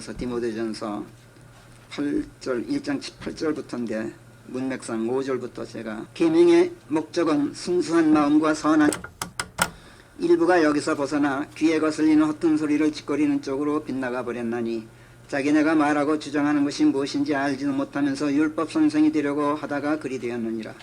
이어서 디모데전서 8절 1장 8절부터인데 문맥상 5절부터 제가 계명의 목적은 순수한 마음과 선한 일부가 여기서 벗어나 귀에 거슬리는 허튼 소리를 짓거리는 쪽으로 빗나가 버렸나니 자기네가 말하고 주장하는 것이 무엇인지 알지도 못하면서 율법 선생이 되려고 하다가 그리 되었느니라.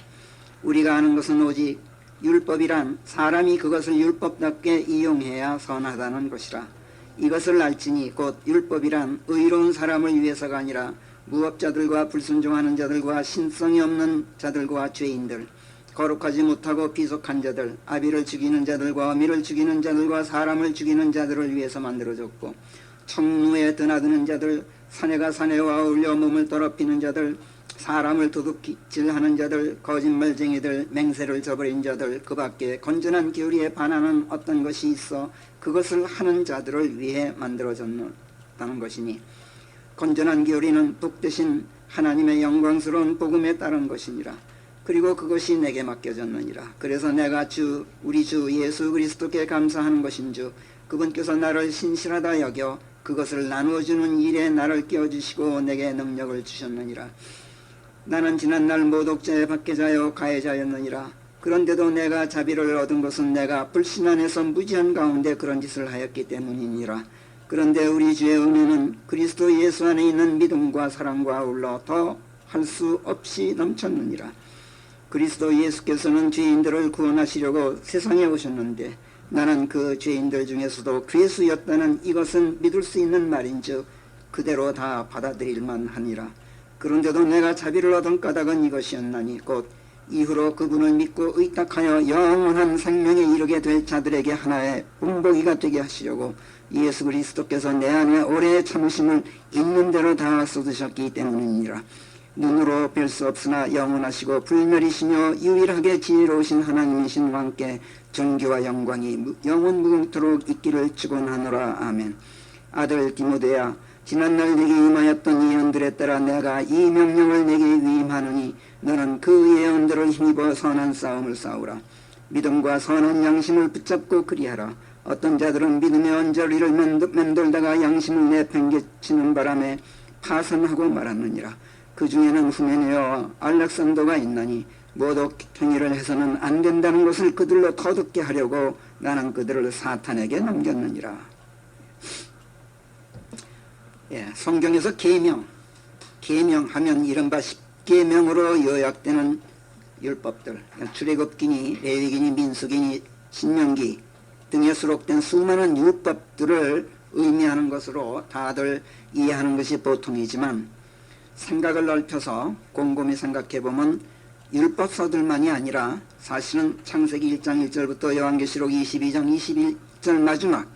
우리가 아는 것은 오직 율법이란 사람이 그것을 율법답게 이용해야 선하다는 것이라. 이것을 알지니 곧 율법이란 의로운 사람을 위해서가 아니라 무업자들과 불순종하는 자들과 신성이 없는 자들과 죄인들, 거룩하지 못하고 비속한 자들, 아비를 죽이는 자들과 어미를 죽이는 자들과 사람을 죽이는 자들을 위해서 만들어졌고, 청루에 드나드는 자들, 사내가 사내와 어울려 몸을 더럽히는 자들, 사람을 도둑질하는 자들, 거짓말쟁이들, 맹세를 저버린 자들, 그 밖에 건전한 교리에 반하는 어떤 것이 있어 그것을 하는 자들을 위해 만들어졌다는 것이니, 건전한 교리는 복되신 하나님의 영광스러운 복음에 따른 것이니라. 그리고 그것이 내게 맡겨졌느니라. 그래서 내가 우리 주 예수 그리스도께 감사하는 것인즉 그분께서 나를 신실하다 여겨 그것을 나누어주는 일에 나를 끼워주시고 내게 능력을 주셨느니라. 나는 지난날 모독자의 박해자요 가해자였느니라. 그런데도 내가 자비를 얻은 것은 내가 불신 안에서 무지한 가운데 그런 짓을 하였기 때문이니라. 그런데 우리 주의 은혜는 그리스도 예수 안에 있는 믿음과 사랑과 아울러 더 할 수 없이 넘쳤느니라. 그리스도 예수께서는 죄인들을 구원하시려고 세상에 오셨는데 나는 그 죄인들 중에서도 괴수였다는 이것은 믿을 수 있는 말인즉 그대로 다 받아들일 만하니라. 그런데도 내가 자비를 얻은 까닭은 이것이었나니 곧 이후로 그분을 믿고 의탁하여 영원한 생명에 이르게 될 자들에게 하나의 본보기가 되게 하시려고 예수 그리스도께서 내 안에 오래 참으심을 있는 대로 다 쏟으셨기 때문이니라. 눈으로 뵐 수 없으나 영원하시고 불멸이시며 유일하게 지혜로우신 하나님이신 왕께 존귀와 영광이 영원 무궁토록 있기를 축원하노라. 아멘. 아들 디모데야, 지난날 내게 임하였던 예언들에 따라 내가 이 명령을 내게 위임하노니 너는 그 예언들을 힘입어 선한 싸움을 싸우라. 믿음과 선한 양심을 붙잡고 그리하라. 어떤 자들은 믿음의 언저리를 맴돌다가 양심을 내팽개치는 바람에 파산하고 말았느니라. 그 중에는 후메네와 알렉산더가 있나니 모독 행위를 해서는 안 된다는 것을 그들로 터득게 하려고 나는 그들을 사탄에게 넘겼느니라. 성경에서 계명하면 이른바 십계명으로 요약되는 율법들, 출애굽기니 레위기니 민수기니 신명기 등에 수록된 수많은 율법들을 의미하는 것으로 다들 이해하는 것이 보통이지만 생각을 넓혀서 곰곰이 생각해보면 율법서들만이 아니라 사실은 창세기 1장 1절부터 요한계시록 22장 21절 마지막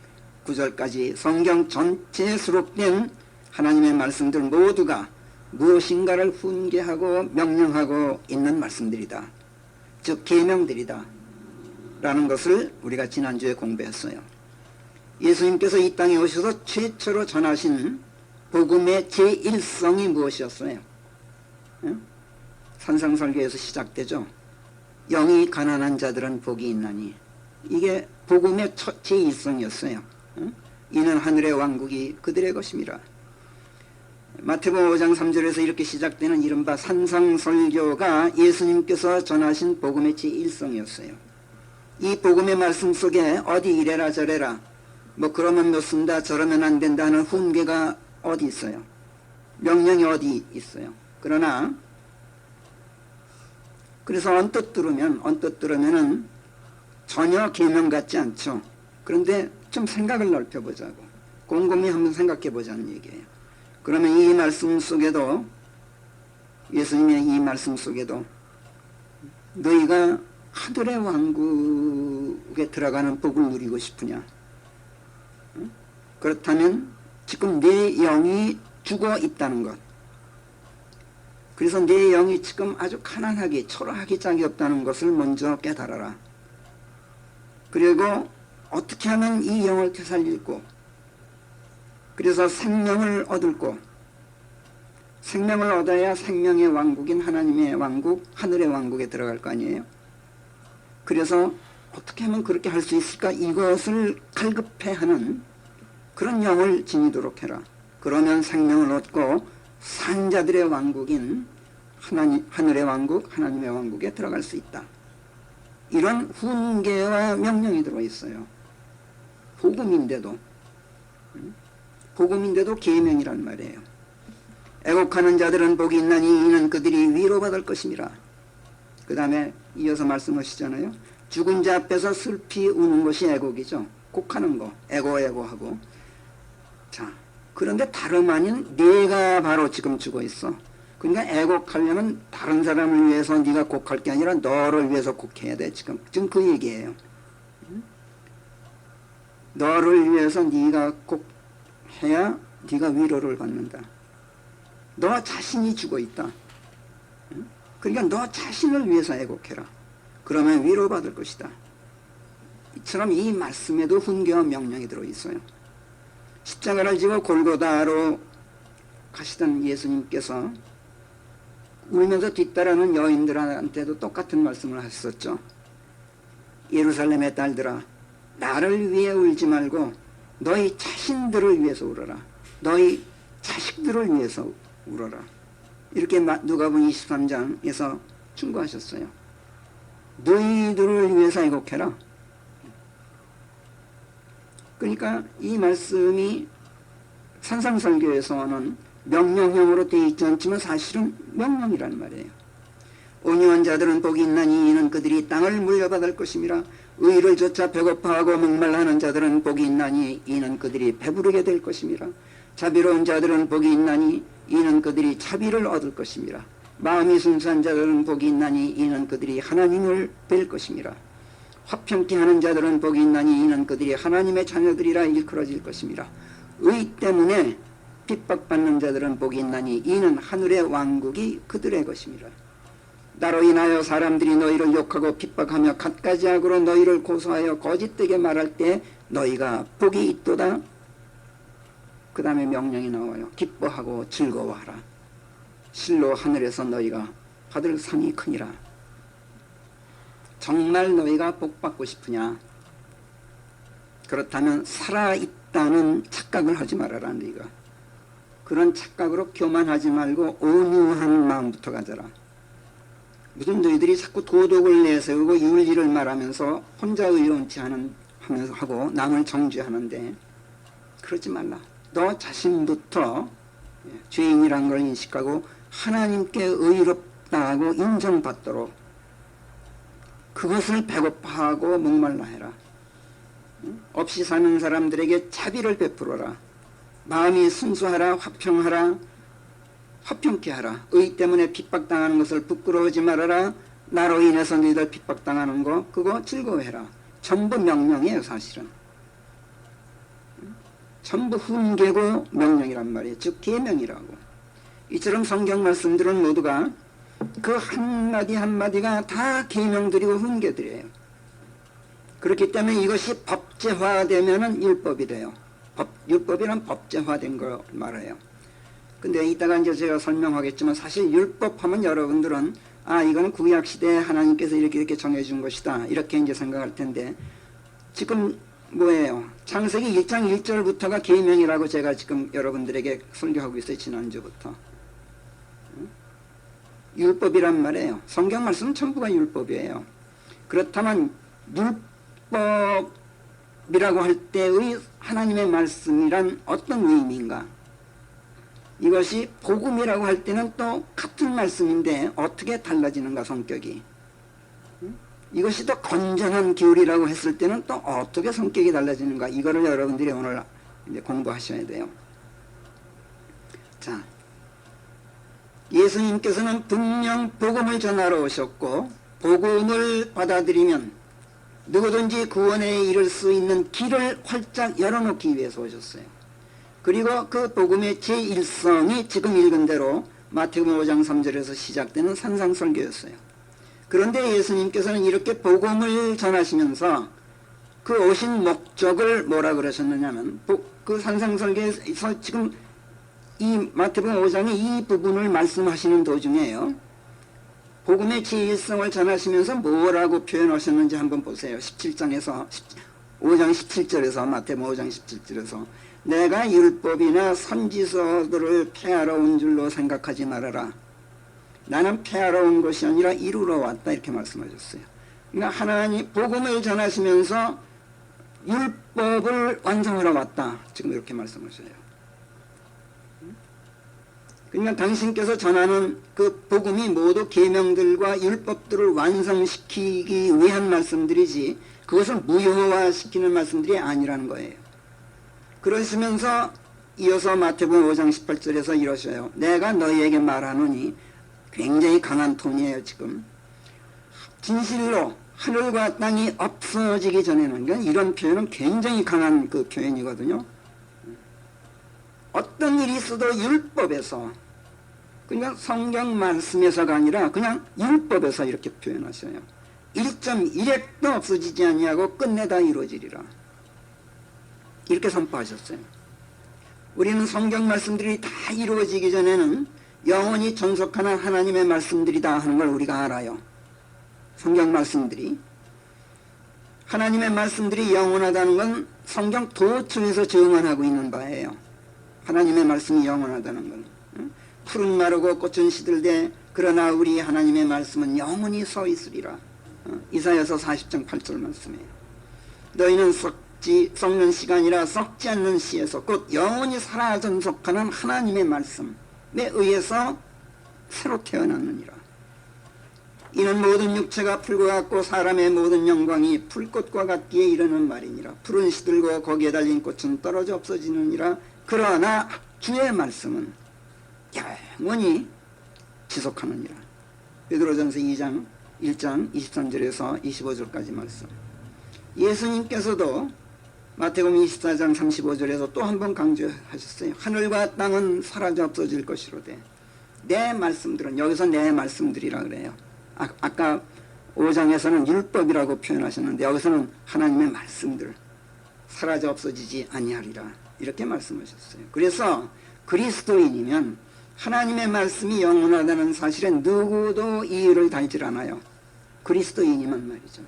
9절까지 성경 전체에 수록된 하나님의 말씀들 모두가 무엇인가를 훈계하고 명령하고 있는 말씀들이다. 즉 계명들이다 라는 것을 우리가 지난주에 공부했어요. 예수님께서 이 땅에 오셔서 최초로 전하신 복음의 제1성이 무엇이었어요? 산상설교에서 시작되죠. 영이 가난한 자들은 복이 있나니. 이게 복음의 제1성이었어요. 이는 하늘의 왕국이 그들의 것임이라. 마태복음 5장 3절에서 이렇게 시작되는 이른바 산상설교가 예수님께서 전하신 복음의 제1성이었어요. 이 복음의 말씀 속에 어디 이래라 저래라 뭐 그러면 못 쓴다 저러면 안 된다 하는 훈계가 어디 있어요? 명령이 어디 있어요? 그러나 그래서 언뜻 들으면은 전혀 계명 같지 않죠. 그런데 좀 생각을 넓혀보자고, 곰곰이 한번 생각해보자는 얘기예요. 그러면 이 말씀 속에도, 예수님의 이 말씀 속에도 너희가 하늘의 왕국에 들어가는 복을 누리고 싶으냐? 그렇다면 지금 내 영이 죽어 있다는 것, 그래서 내 영이 지금 아주 가난하게 초라하게 짝이 없다는 것을 먼저 깨달아라. 그리고 어떻게 하면 이 영을 되살리고, 그래서 생명을 얻을고, 생명을 얻어야 생명의 왕국인 하나님의 왕국, 하늘의 왕국에 들어갈 거 아니에요. 그래서 어떻게 하면 그렇게 할 수 있을까? 이것을 갈급해하는 그런 영을 지니도록 해라. 그러면 생명을 얻고 산자들의 왕국인 하늘의 왕국, 하나님의 왕국에 들어갈 수 있다. 이런 훈계와 명령이 들어있어요. 복음인데도 계명이란 말이에요. 애곡하는 자들은 복이 있나니 이는 그들이 위로받을 것임이라. 그 다음에 이어서 말씀하시잖아요. 죽은 자 앞에서 슬피 우는 것이 애곡이죠. 곡하는 거, 애고하고. 자, 그런데 다름 아닌 내가 바로 지금 죽어 있어. 그러니까 애곡하려면 다른 사람을 위해서 네가 곡할 게 아니라 너를 위해서 곡해야 돼. 지금 그 얘기예요. 너를 위해서 네가 곡해야 네가 위로를 받는다. 너 자신이 죽어 있다. 그러니까 너 자신을 위해서 애곡해라. 그러면 위로받을 것이다. 이처럼 이 말씀에도 훈계와 명령이 들어있어요. 십자가를 지고 골고다로 가시던 예수님께서 울면서 뒤따르는 여인들한테도 똑같은 말씀을 하셨죠. 예루살렘의 딸들아, 나를 위해 울지 말고 너희 자신들을 위해서 울어라. 너희 자식들을 위해서 울어라. 이렇게 누가복음 23장에서 충고하셨어요. 너희들을 위해서 애곡해라. 그러니까 이 말씀이 산상설교에서는 명령형으로 되어 있지 않지만 사실은 명령이란 말이에요. 온유한 자들은 복이 있나니 이는 그들이 땅을 물려받을 것임이라. 의를 쫓아 배고파하고 목말라하는 자들은 복이 있나니 이는 그들이 배부르게 될 것임이라. 자비로운 자들은 복이 있나니 이는 그들이 자비를 얻을 것임이라. 마음이 순수한 자들은 복이 있나니 이는 그들이 하나님을 뵐 것임이라. 화평케 하는 자들은 복이 있나니 이는 그들이 하나님의 자녀들이라 일컬어질 것임이라. 의 때문에 핍박받는 자들은 복이 있나니 이는 하늘의 왕국이 그들의 것임이라. 나로 인하여 사람들이 너희를 욕하고 핍박하며 갖가지 악으로 너희를 고소하여 거짓되게 말할 때 너희가 복이 있도다. 그 다음에 명령이 나와요. 기뻐하고 즐거워하라. 실로 하늘에서 너희가 받을 상이 크니라. 정말 너희가 복받고 싶으냐? 그렇다면 살아있다는 착각을 하지 말아라. 너희가 그런 착각으로 교만하지 말고 온유한 마음부터 가져라. 무슨 너희들이 자꾸 도덕을 내세우고 윤리를 말하면서 혼자 의론치 하면서 하고 남을 정죄하는데 그러지 말라. 너 자신부터 죄인이란 걸 인식하고 하나님께 의롭다고 인정받도록 그것을 배고파하고 목말라 해라. 없이 사는 사람들에게 자비를 베풀어라. 마음이 순수하라. 화평하라. 화평케 하라. 의 때문에 핍박당하는 것을 부끄러워하지 말아라. 나로 인해서 너희들 핍박당하는 거 그거 즐거워해라. 전부 명령이에요. 사실은 전부 훈계고 명령이란 말이에요. 즉 계명이라고. 이처럼 성경 말씀들은 모두가 그 한마디 한마디가 다 계명들이고 훈계들이에요. 그렇기 때문에 이것이 법제화되면은 율법이 돼요. 율법이란 법제화된 걸 말해요. 근데 이따가 이제 제가 설명하겠지만 사실 율법하면 여러분들은 아 이거는 구약시대에 하나님께서 이렇게 정해준 것이다 이렇게 이제 생각할 텐데 지금 뭐예요? 창세기 1장 1절부터가 계명이라고 제가 지금 여러분들에게 설교하고 있어요. 지난주부터. 율법이란 말이에요. 성경 말씀은 전부가 율법이에요. 그렇다면 율법이라고 할 때의 하나님의 말씀이란 어떤 의미인가? 이것이 복음이라고 할 때는 또 같은 말씀인데 어떻게 달라지는가 성격이. 이것이 더 건전한 기울이라고 했을 때는 또 어떻게 성격이 달라지는가. 이거를 여러분들이 오늘 이제 공부하셔야 돼요. 자, 예수님께서는 분명 복음을 전하러 오셨고 복음을 받아들이면 누구든지 구원에 이를 수 있는 길을 활짝 열어놓기 위해서 오셨어요. 그리고 그 복음의 제1성이 지금 읽은 대로 마태복음 5장 3절에서 시작되는 산상설교였어요. 그런데 예수님께서는 이렇게 복음을 전하시면서 그 오신 목적을 뭐라 그러셨느냐면 그 산상설교에서 지금 이 마태복음 5장의 이 부분을 말씀하시는 도중에요. 복음의 제1성을 전하시면서 뭐라고 표현하셨는지 한번 보세요. 17장에서 5장 17절에서 마태복음 5장 17절에서 내가 율법이나 선지서들을 폐하러 온 줄로 생각하지 말아라. 나는 폐하러 온 것이 아니라 이루러 왔다. 이렇게 말씀하셨어요. 그러니까 하나님 복음을 전하시면서 율법을 완성하러 왔다. 지금 이렇게 말씀하셔요. 그러니까 당신께서 전하는 그 복음이 모두 계명들과 율법들을 완성시키기 위한 말씀들이지 그것을 무효화시키는 말씀들이 아니라는 거예요. 그러시면서 이어서 마태복음 5장 18절에서 이러셔요. 내가 너희에게 말하노니, 굉장히 강한 톤이에요. 지금 진실로 하늘과 땅이 없어지기 전에는, 그러니까 이런 표현은 굉장히 강한 그 표현이거든요. 어떤 일이 있어도 율법에서, 그러니까 성경 말씀에서가 아니라 그냥 율법에서 이렇게 표현하셔요. 1.1핵도 없어지지 아니하고 끝내다 이루어지리라. 이렇게 선포하셨어요. 우리는 성경 말씀들이 다 이루어지기 전에는 영원히 존속하는 하나님의 말씀들이다 하는 걸 우리가 알아요. 성경 말씀들이. 하나님의 말씀들이 영원하다는 건 성경 도처에서 증언하고 있는 바예요. 하나님의 말씀이 영원하다는 건. 푸른 마르고 꽃은 시들되 그러나 우리 하나님의 말씀은 영원히 서 있으리라. 이사야서 40장 8절 말씀이에요. 너희는 썩는 시간이라 썩지 않는 시에서 곧 영원히 살아 존속하는 하나님의 말씀에 의해서 새로 태어났느니라. 이는 모든 육체가 풀과 같고 사람의 모든 영광이 풀꽃과 같기에 이르는 말이니라. 푸른 시들고 거기에 달린 꽃은 떨어져 없어지느니라. 그러나 주의 말씀은 영원히 지속하느니라. 베드로전서 2장 1장 23절에서 25절까지 말씀. 예수님께서도 마태복음 24장 35절에서 또 한 번 강조하셨어요. 하늘과 땅은 사라져 없어질 것이로되 내 말씀들은, 여기서 내 말씀들이라 그래요. 아까 5장에서는 율법이라고 표현하셨는데 여기서는 하나님의 말씀들 사라져 없어지지 아니하리라 이렇게 말씀하셨어요. 그래서 그리스도인이면 하나님의 말씀이 영원하다는 사실에 누구도 이의를 달질 않아요. 그리스도인이면 말이죠.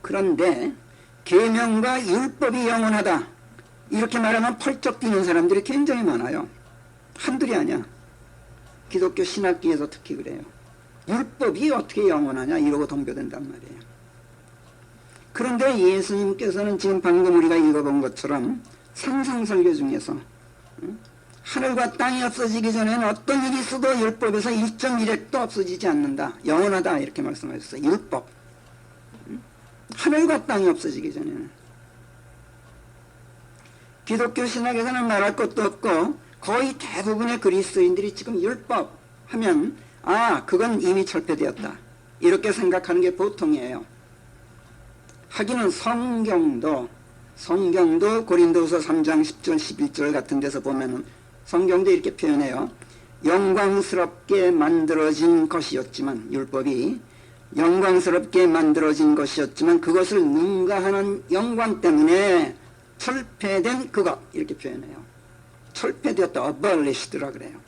그런데 계명과 율법이 영원하다 이렇게 말하면 펄쩍 뛰는 사람들이 굉장히 많아요. 한둘이 아니야. 기독교 신학계에서 특히 그래요. 율법이 어떻게 영원하냐 이러고 덤벼든단 말이에요. 그런데 예수님께서는 지금 방금 우리가 읽어본 것처럼 상상설교 중에서 하늘과 땅이 없어지기 전에는 어떤 일이 있어도 율법에서 1.1핵도 없어지지 않는다. 영원하다 이렇게 말씀하셨어요. 율법. 하늘과 땅이 없어지기 전에는. 기독교 신학에서는 말할 것도 없고 거의 대부분의 그리스도인들이 지금 율법 하면 그건 이미 철폐되었다 이렇게 생각하는 게 보통이에요. 하기는 성경도 고린도서 3장 10절 11절 같은 데서 보면은 성경도 이렇게 표현해요. 영광스럽게 만들어진 것이었지만, 율법이 영광스럽게 만들어진 것이었지만 그것을 능가하는 영광 때문에 철폐된 그것 이렇게 표현해요. 철폐되었다, abolished라 그래요.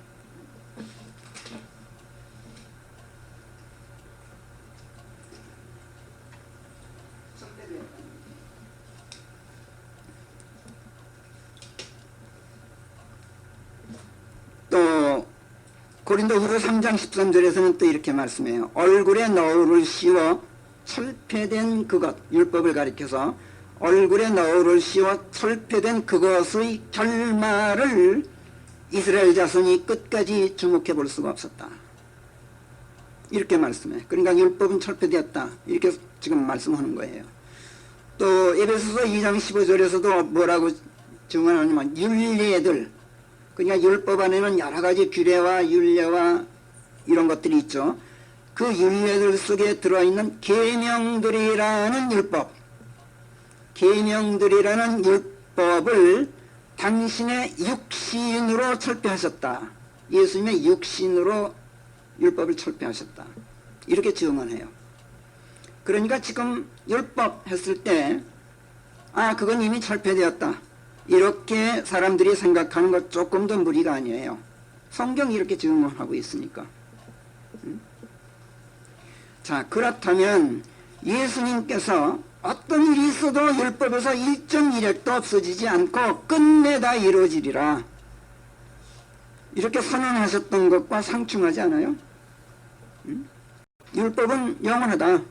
또 고린도후서 3장 13절에서는 또 이렇게 말씀해요. 얼굴에 너울을 씌워 철폐된 그것, 율법을 가리켜서 얼굴에 너울을 씌워 철폐된 그것의 결말을 이스라엘 자손이 끝까지 주목해 볼 수가 없었다. 이렇게 말씀해. 그러니까 율법은 철폐되었다. 이렇게 지금 말씀하는 거예요. 또 에베소서 2장 15절에서도 뭐라고 증언하냐면 율례들, 그러니까 율법 안에는 여러 가지 규례와 율례와 이런 것들이 있죠. 그 율례들 속에 들어있는 계명들이라는 율법, 계명들이라는 율법을 당신의 육신으로 철폐하셨다. 예수님의 육신으로 율법을 철폐하셨다. 이렇게 증언해요. 그러니까 지금 율법 했을 때 그건 이미 철폐되었다. 이렇게 사람들이 생각하는 것 조금도 무리가 아니에요. 성경이 이렇게 증언하고 있으니까. 자, 그렇다면 예수님께서 어떤 일이 있어도 율법에서 일정 이력도 없어지지 않고 끝내 다 이루어지리라. 이렇게 선언하셨던 것과 상충하지 않아요? 율법은 영원하다.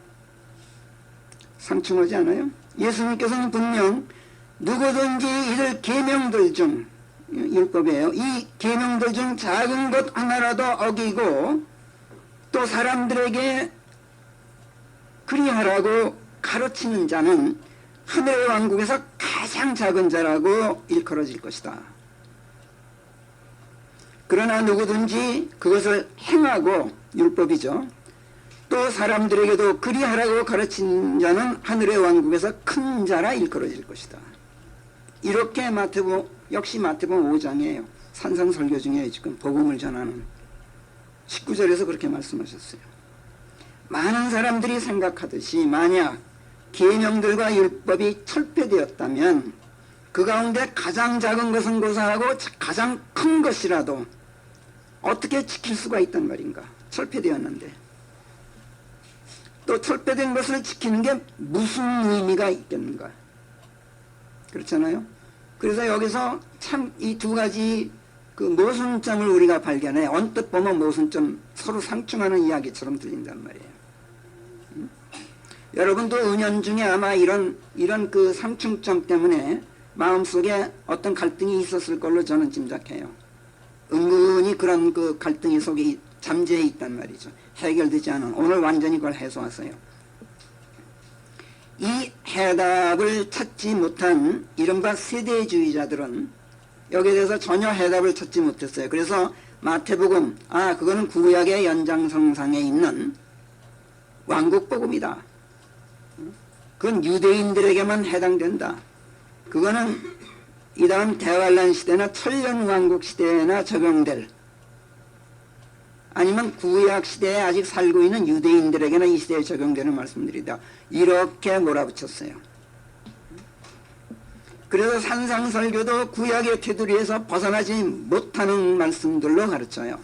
상충하지 않아요? 예수님께서는 분명 누구든지 이들 계명들 중, 율법이에요, 이 계명들 중 작은 것 하나라도 어기고 또 사람들에게 그리하라고 가르치는 자는 하늘의 왕국에서 가장 작은 자라고 일컬어질 것이다. 그러나 누구든지 그것을 행하고, 율법이죠, 또 사람들에게도 그리하라고 가르친 자는 하늘의 왕국에서 큰 자라 일컬어질 것이다. 이렇게 역시 마태복음 5장이에요. 산상설교 중에 지금 복음을 전하는 19절에서 그렇게 말씀하셨어요. 많은 사람들이 생각하듯이 만약 계명들과 율법이 철폐되었다면 그 가운데 가장 작은 것은 고사하고 가장 큰 것이라도 어떻게 지킬 수가 있단 말인가. 철폐되었는데 또 철폐된 것을 지키는 게 무슨 의미가 있겠는가. 그렇잖아요. 그래서 여기서 참 이 두 가지 그 모순점을 우리가 발견해. 언뜻 보면 모순점, 서로 상충하는 이야기처럼 들린단 말이에요. 여러분도 은연중에 아마 이런 그 상충점 때문에 마음속에 어떤 갈등이 있었을 걸로 저는 짐작해요. 은근히 그런 그 갈등이 속에 잠재해 있단 말이죠. 해결되지 않은. 오늘 완전히 그걸 해소하세요. 이 해답을 찾지 못한 이른바 세대주의자들은 여기에 대해서 전혀 해답을 찾지 못했어요. 그래서 마태복음, 그거는 구약의 연장선상에 있는 왕국복음이다. 그건 유대인들에게만 해당된다. 그거는 이 다음 대환란 시대나 천년왕국 시대나 적용될, 아니면 구약 시대에 아직 살고 있는 유대인들에게나 이 시대에 적용되는 말씀들이다. 이렇게 몰아붙였어요. 그래서 산상설교도 구약의 테두리에서 벗어나지 못하는 말씀들로 가르쳐요.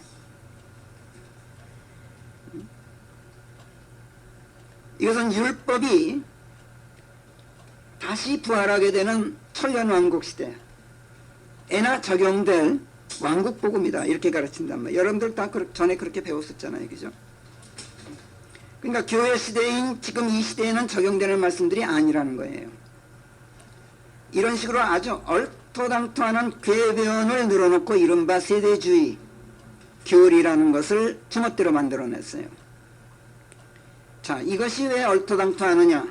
이것은 율법이 다시 부활하게 되는 천년왕국 시대에나 적용될 왕국복음이다. 이렇게 가르친단 말이에요. 여러분들 다 전에 그렇게 배웠었잖아요. 그죠? 그러니까 교회 시대인 지금 이 시대에는 적용되는 말씀들이 아니라는 거예요. 이런 식으로 아주 얼토당토하는 궤변을 늘어놓고 이른바 세대주의 교리라는 것을 제멋대로 만들어냈어요. 자, 이것이 왜 얼토당토하느냐,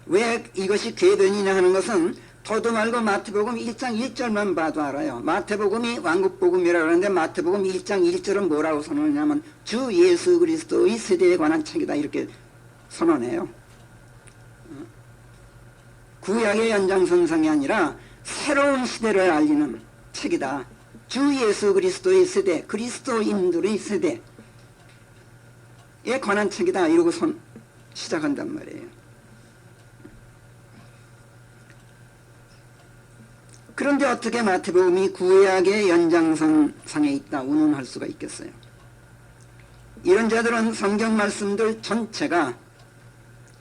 왜 이것이 궤변이냐 하는 것은 더도 말고 마태복음 1장 1절만 봐도 알아요. 마태복음이 왕국복음이라고 하는데 마태복음 1장 1절은 뭐라고 선언하냐면 주 예수 그리스도의 세대에 관한 책이다. 이렇게 선언해요. 구약의 연장선상이 아니라 새로운 시대를 알리는 책이다. 주 예수 그리스도의 세대, 그리스도인들의 세대에 관한 책이다. 이러고 시작한단 말이에요. 그런데 어떻게 마태복음이 구약의 연장선상에 있다 운운할 수가 있겠어요? 이런 자들은 성경 말씀들 전체가,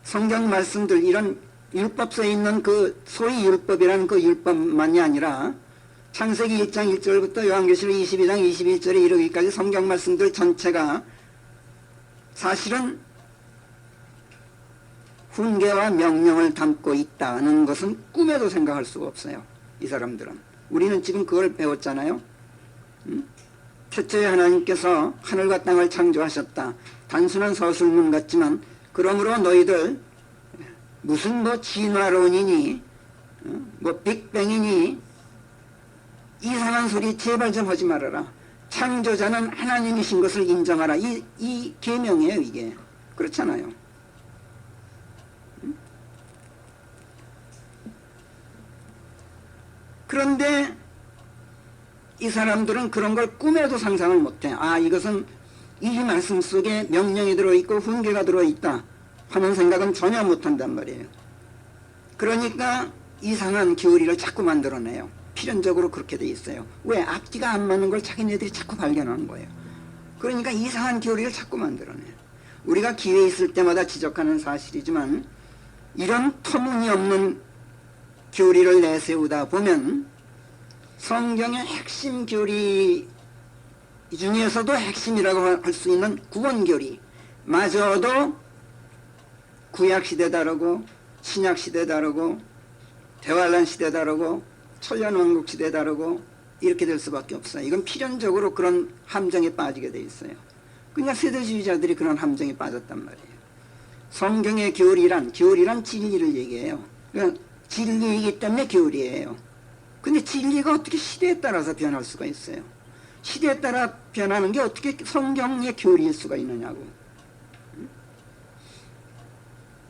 성경 말씀들, 이런 율법서에 있는 그 소위 율법이라는 그 율법만이 아니라 창세기 1장 1절부터 요한계시록 22장 21절에 이르기까지 성경 말씀들 전체가 사실은 훈계와 명령을 담고 있다는 것은 꿈에도 생각할 수가 없어요. 이 사람들은. 우리는 지금 그걸 배웠잖아요. 태초에 하나님께서 하늘과 땅을 창조하셨다. 단순한 서술문 같지만 그러므로 너희들 무슨 진화론이니 빅뱅이니 이상한 소리 제발 좀 하지 말아라. 창조자는 하나님이신 것을 인정하라. 이 계명이에요. 이게. 그렇잖아요. 그런데 이 사람들은 그런 걸 꿈에도 상상을 못해. 이것은 이 말씀 속에 명령이 들어있고 훈계가 들어있다 하는 생각은 전혀 못한단 말이에요. 그러니까 이상한 교리를 자꾸 만들어내요. 필연적으로 그렇게 돼 있어요. 왜? 앞뒤가 안 맞는 걸 자기네들이 자꾸 발견하는 거예요. 그러니까 이상한 교리를 자꾸 만들어내요. 우리가 기회 있을 때마다 지적하는 사실이지만 이런 터무니없는 교리를 내세우다 보면 성경의 핵심 교리 중에서도 핵심이라고 할 수 있는 구원교리 마저도 구약시대 다르고 신약시대 다르고 대환란 시대 다르고 천년왕국시대 다르고 이렇게 될 수밖에 없어요. 이건 필연적으로 그런 함정에 빠지게 돼 있어요. 그러니까 세대주의자들이 그런 함정에 빠졌단 말이에요. 성경의 교리란 진리를 얘기해요. 그러니까 진리이기 때문에 교리예요. 근데 진리가 어떻게 시대에 따라서 변할 수가 있어요? 시대에 따라 변하는 게 어떻게 성경의 교리일 수가 있느냐고.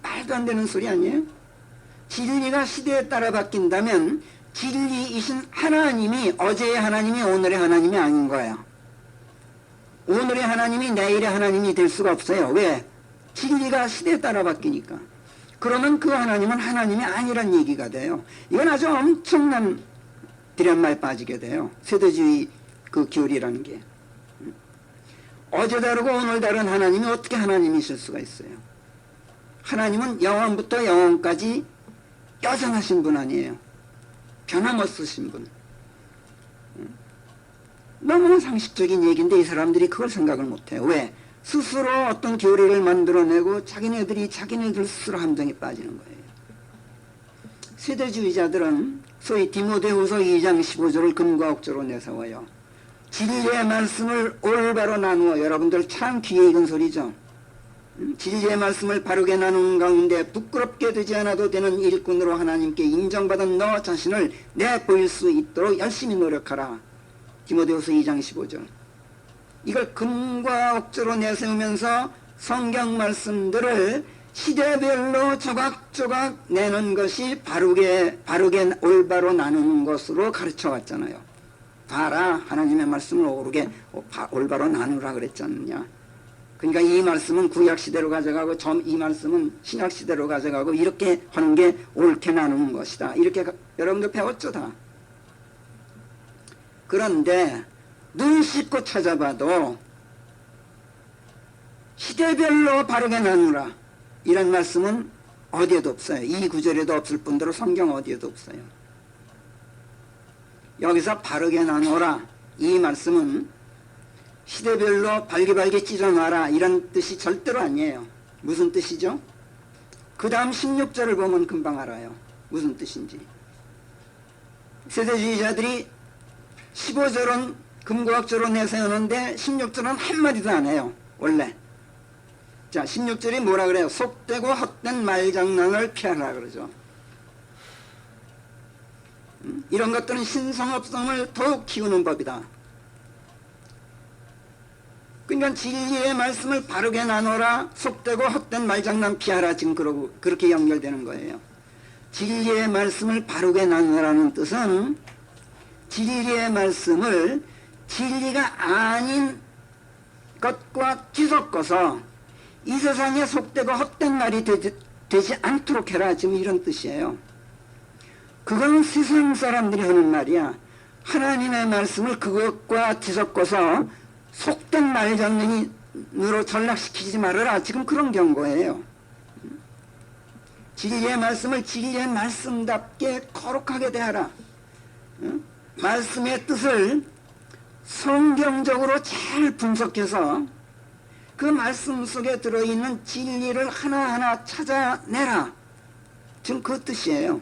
말도 안 되는 소리 아니에요? 진리가 시대에 따라 바뀐다면 진리이신 하나님이 어제의 하나님이 오늘의 하나님이 아닌 거예요. 오늘의 하나님이 내일의 하나님이 될 수가 없어요. 왜? 진리가 시대에 따라 바뀌니까. 그러면 그 하나님은 하나님이 아니란 얘기가 돼요. 이건 아주 엄청난 디lem마에 빠지게 돼요. 세대주의 그 교리라는 게. 어제 다르고 오늘 다른 하나님이 어떻게 하나님이실 수가 있어요? 하나님은 영원부터 영원까지 여전하신 분 아니에요. 변함없으신 분. 너무 상식적인 얘기인데 이 사람들이 그걸 생각을 못해요. 왜? 스스로 어떤 교리를 만들어내고 자기네들이 자기네들 스스로 함정에 빠지는 거예요. 세대주의자들은 소위 디모데후서 2장 15절을 금과 억조로 내세워요. 진리의 말씀을 올바로 나누어. 여러분들 참 귀에 익은 소리죠. 진리의 말씀을 바르게 나누는 가운데 부끄럽게 되지 않아도 되는 일꾼으로 하나님께 인정받은 너 자신을 내보일 수 있도록 열심히 노력하라. 디모데후서 2장 15절. 이걸 금과 억조로 내세우면서 성경 말씀들을 시대별로 조각조각 내는 것이 바르게 올바로 나누는 것으로 가르쳐 왔잖아요. 봐라, 하나님의 말씀을 올바로 나누라 그랬지 않느냐. 그러니까 이 말씀은 구약시대로 가져가고 이 말씀은 신약시대로 가져가고 이렇게 하는 게 옳게 나누는 것이다. 이렇게 여러분들 배웠죠 다. 그런데 눈 씻고 찾아봐도 시대별로 바르게 나누라 이런 말씀은 어디에도 없어요. 이 구절에도 없을 뿐더러 성경 어디에도 없어요. 여기서 바르게 나누라 이 말씀은 시대별로 발기발기 찢어놔라 이런 뜻이 절대로 아니에요. 무슨 뜻이죠? 그 다음 16절을 보면 금방 알아요. 무슨 뜻인지. 세대주의자들이 15절은 금과억조로 내세우는데 16절은 한마디도 안 해요. 원래. 자, 16절이 뭐라 그래요? 속되고 헛된 말장난을 피하라 그러죠. 이런 것들은 신성업성을 더욱 키우는 법이다. 그러니까 진리의 말씀을 바르게 나누라, 속되고 헛된 말장난 피하라, 지금 그렇게 연결되는 거예요. 진리의 말씀을 바르게 나누라는 뜻은 진리의 말씀을 진리가 아닌 것과 뒤섞어서 이 세상에 속되고 헛된 말이 되지 않도록 해라, 지금 이런 뜻이에요. 그건 세상 사람들이 하는 말이야. 하나님의 말씀을 그것과 뒤섞어서 속된 말장난으로 전락시키지 말아라, 지금 그런 경고예요. 진리의 말씀을 진리의 말씀답게 거룩하게 대하라. 말씀의 뜻을 성경적으로 잘 분석해서 그 말씀 속에 들어있는 진리를 하나하나 찾아내라, 지금 그 뜻이에요.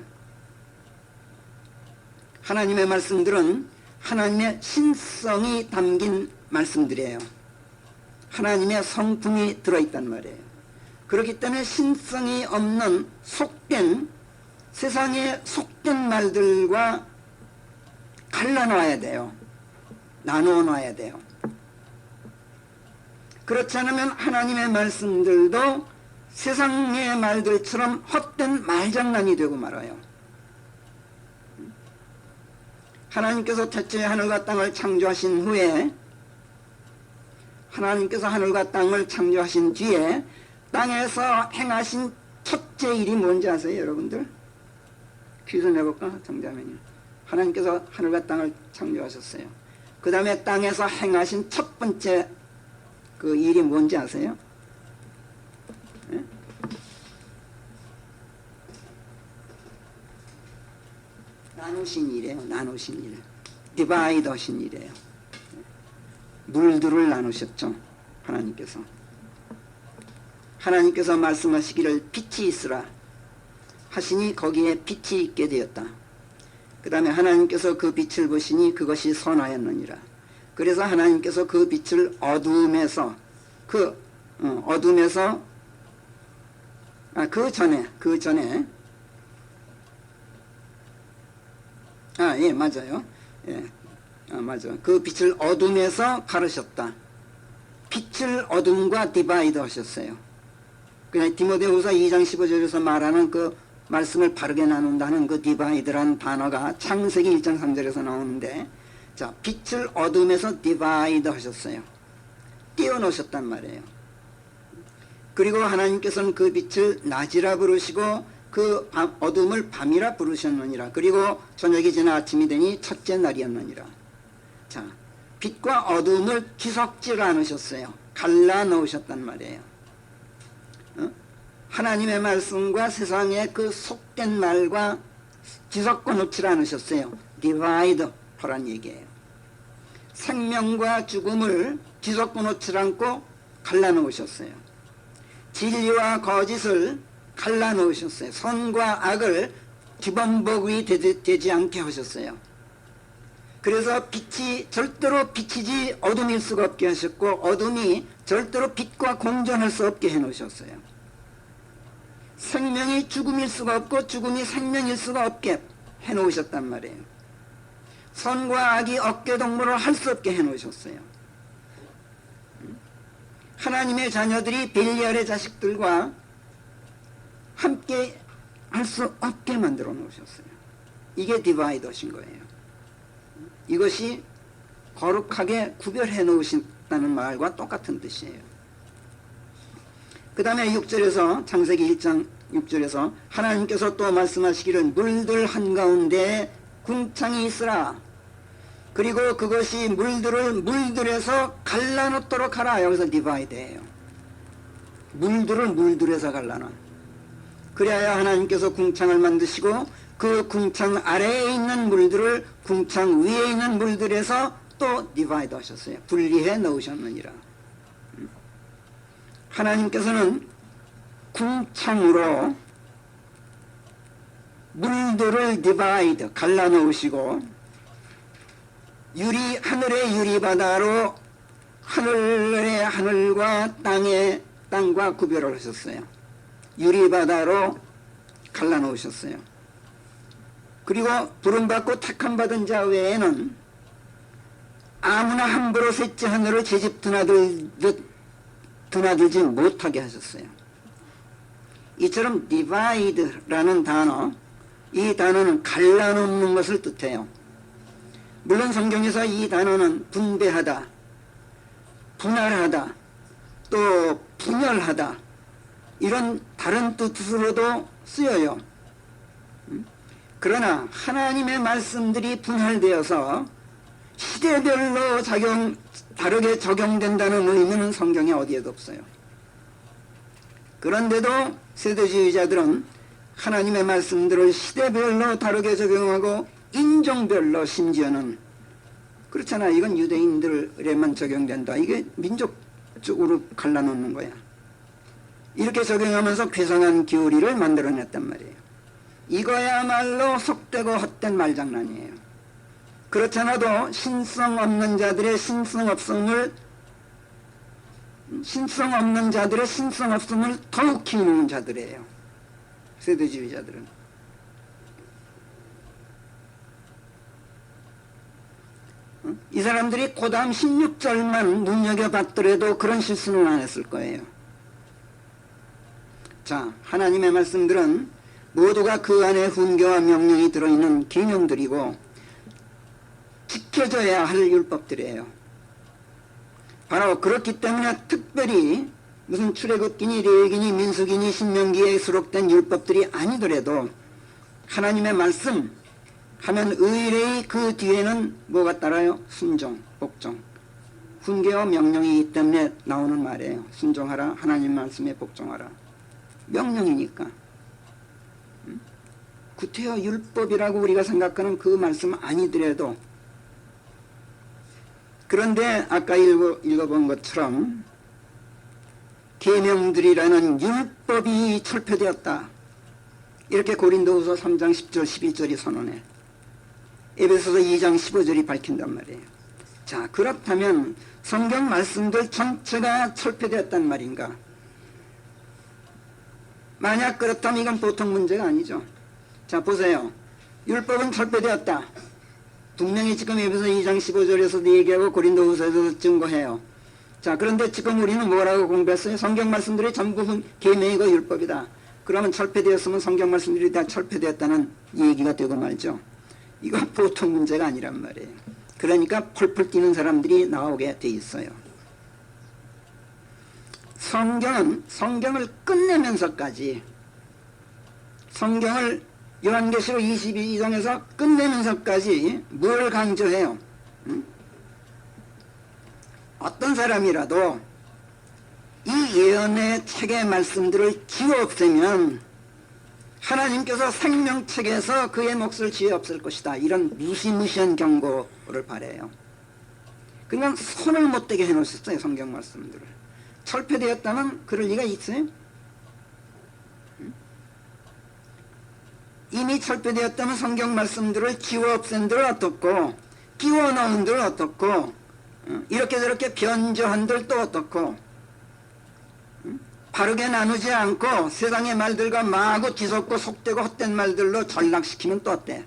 하나님의 말씀들은 하나님의 신성이 담긴 말씀들이에요. 하나님의 성품이 들어있단 말이에요. 그렇기 때문에 신성이 없는 속된 세상의 속된 말들과 갈라놔야 돼요. 나누어 놔야 돼요. 그렇지 않으면 하나님의 말씀들도 세상의 말들처럼 헛된 말장난이 되고 말아요. 하나님께서 태초에 하늘과 땅을 창조하신 후에, 하나님께서 하늘과 땅을 창조하신 뒤에 땅에서 행하신 첫째 일이 뭔지 아세요, 여러분들? 퀴즈 내볼까? 정자매님. 하나님께서 하늘과 땅을 창조하셨어요. 그 다음에 땅에서 행하신 첫 번째 그 일이 뭔지 아세요? 네? 나누신 일이에요. 나누신 일. 디바이드 하신 일이에요. 물들을 나누셨죠. 하나님께서. 하나님께서 말씀하시기를 빛이 있으라 하시니 거기에 빛이 있게 되었다. 그 다음에 하나님께서 그 빛을 보시니 그것이 선하였느니라. 그래서 하나님께서 그 빛을 어둠에서 그 전에 예, 맞아요. 예. 맞아. 그 빛을 어둠에서 가르셨다. 빛을 어둠과 디바이드 하셨어요. 그냥 디모데후서 2장 15절에서 말하는 그 말씀을 바르게 나눈다는 그 디바이드라는 단어가 창세기 1장 3절에서 나오는데, 자, 빛을 어둠에서 디바이드 하셨어요. 띄워놓으셨단 말이에요. 그리고 하나님께서는 그 빛을 낮이라 부르시고 그 어둠을 밤이라 부르셨느니라. 그리고 저녁이 지나 아침이 되니 첫째 날이었느니라. 자, 빛과 어둠을 기섞지 않으셨어요. 갈라 넣으셨단 말이에요. 하나님의 말씀과 세상의 그 속된 말과 뒤섞어 놓지 않으셨어요. 디바이드 하란 얘기예요. 생명과 죽음을 뒤섞어 놓지 않고 갈라 놓으셨어요. 진리와 거짓을 갈라 놓으셨어요. 선과 악을 기범벅이 되지 않게 하셨어요. 그래서 빛이 절대로 빛이지 어둠일 수가 없게 하셨고, 어둠이 절대로 빛과 공존할 수 없게 해놓으셨어요. 생명이 죽음일 수가 없고 죽음이 생명일 수가 없게 해놓으셨단 말이에요. 선과 악이 어깨동무를 할 수 없게 해놓으셨어요. 하나님의 자녀들이 벨리알의 자식들과 함께 할 수 없게 만들어 놓으셨어요. 이게 디바이더신 거예요. 이것이 거룩하게 구별해 놓으신다는 말과 똑같은 뜻이에요. 그 다음에 6절에서 창세기 1장 6절에서 하나님께서 또 말씀하시기를 물들 한가운데 궁창이 있으라. 그리고 그것이 물들을 물들에서 갈라놓도록 하라. 여기서 디바이드예요. 물들을 물들에서 갈라놔. 그래야 하나님께서 궁창을 만드시고 그 궁창 아래에 있는 물들을 궁창 위에 있는 물들에서 또 디바이드 하셨어요. 분리해 넣으셨느니라. 하나님께서는 궁창으로 물들을 디바이드 갈라 놓으시고 하늘의 유리바다로 하늘의 하늘과 땅의 땅과 구별을 하셨어요. 유리바다로 갈라 놓으셨어요. 그리고 부름받고 택함받은 자 외에는 아무나 함부로 셋째 하늘을 제집 드나들지 못하게 하셨어요. 이처럼 디바이드라는 단어, 이 단어는 갈라놓는 것을 뜻해요. 물론 성경에서 이 단어는 분배하다, 분할하다, 또 분열하다 이런 다른 뜻으로도 쓰여요. 그러나 하나님의 말씀들이 분할되어서 시대별로 다르게 적용된다는 의미는 성경에 어디에도 없어요. 그런데도 세대주의자들은 하나님의 말씀들을 시대별로 다르게 적용하고 인종별로, 심지어는 그렇잖아, 이건 유대인들에만 적용된다, 이게 민족적으로 갈라놓는 거야. 이렇게 적용하면서 괴상한 교리를 만들어냈단 말이에요. 이거야말로 속되고 헛된 말장난이에요. 그렇잖아도 신성 없는 자들의 신성 없음을 더욱 키우는 자들이에요. 세대주의자들은. 이 사람들이 고담 16절만 눈여겨봤더라도 그런 실수는 안 했을 거예요. 자, 하나님의 말씀들은 모두가 그 안에 훈계와 명령이 들어있는 계명들이고 지켜져야 할 율법들이에요. 바로 그렇기 때문에 특별히 무슨 출애굽기니 레위기니 민수기니 신명기에 수록된 율법들이 아니더라도 하나님의 말씀 하면 의뢰의 그 뒤에는 뭐가 따라요? 순종, 복종. 훈계와 명령이기 때문에 나오는 말이에요. 순종하라, 하나님 말씀에 복종하라. 명령이니까. 구태여 율법이라고 우리가 생각하는 그 말씀 아니더라도, 그런데 아까 읽어본 것처럼 계명들이라는 율법이 철폐되었다. 이렇게 고린도후서 3장 10절 11절이 선언해, 에베소서 2장 15절이 밝힌단 말이에요. 자, 그렇다면 성경 말씀들 전체가 철폐되었단 말인가? 만약 그렇다면 이건 보통 문제가 아니죠. 자, 보세요. 율법은 철폐되었다. 분명히 지금 에베소 2장 15절에서도 얘기하고 고린도후서에서도 증거해요. 자, 그런데 지금 우리는 뭐라고 공부했어요? 성경 말씀들이 전부 계명이고 율법이다. 그러면 철폐되었으면 성경 말씀들이 다 철폐되었다는 얘기가 되고 말죠. 이거 보통 문제가 아니란 말이에요. 그러니까 펄펄 뛰는 사람들이 나오게 돼 있어요. 성경을 끝내면서까지, 성경을 요한계시록 22장에서 끝내면서까지 뭘 강조해요? 어떤 사람이라도 이 예언의 책의 말씀들을 지워 없애면 하나님께서 생명책에서 그의 몫을 지어 없앨 것이다. 이런 무시무시한 경고를 바래요. 그냥 손을 못 대게 해놓으셨어요. 성경 말씀들을. 철폐되었다면 그럴 리가 있어요? 이미 철폐되었다면 성경 말씀들을 지워 없앤들 어떻고, 끼워 넣은들 어떻고, 이렇게 저렇게 변조한들 또 어떻고, 바르게 나누지 않고 세상의 말들과 마구 뒤섞고 속되고 헛된 말들로 전락시키면 또 어때?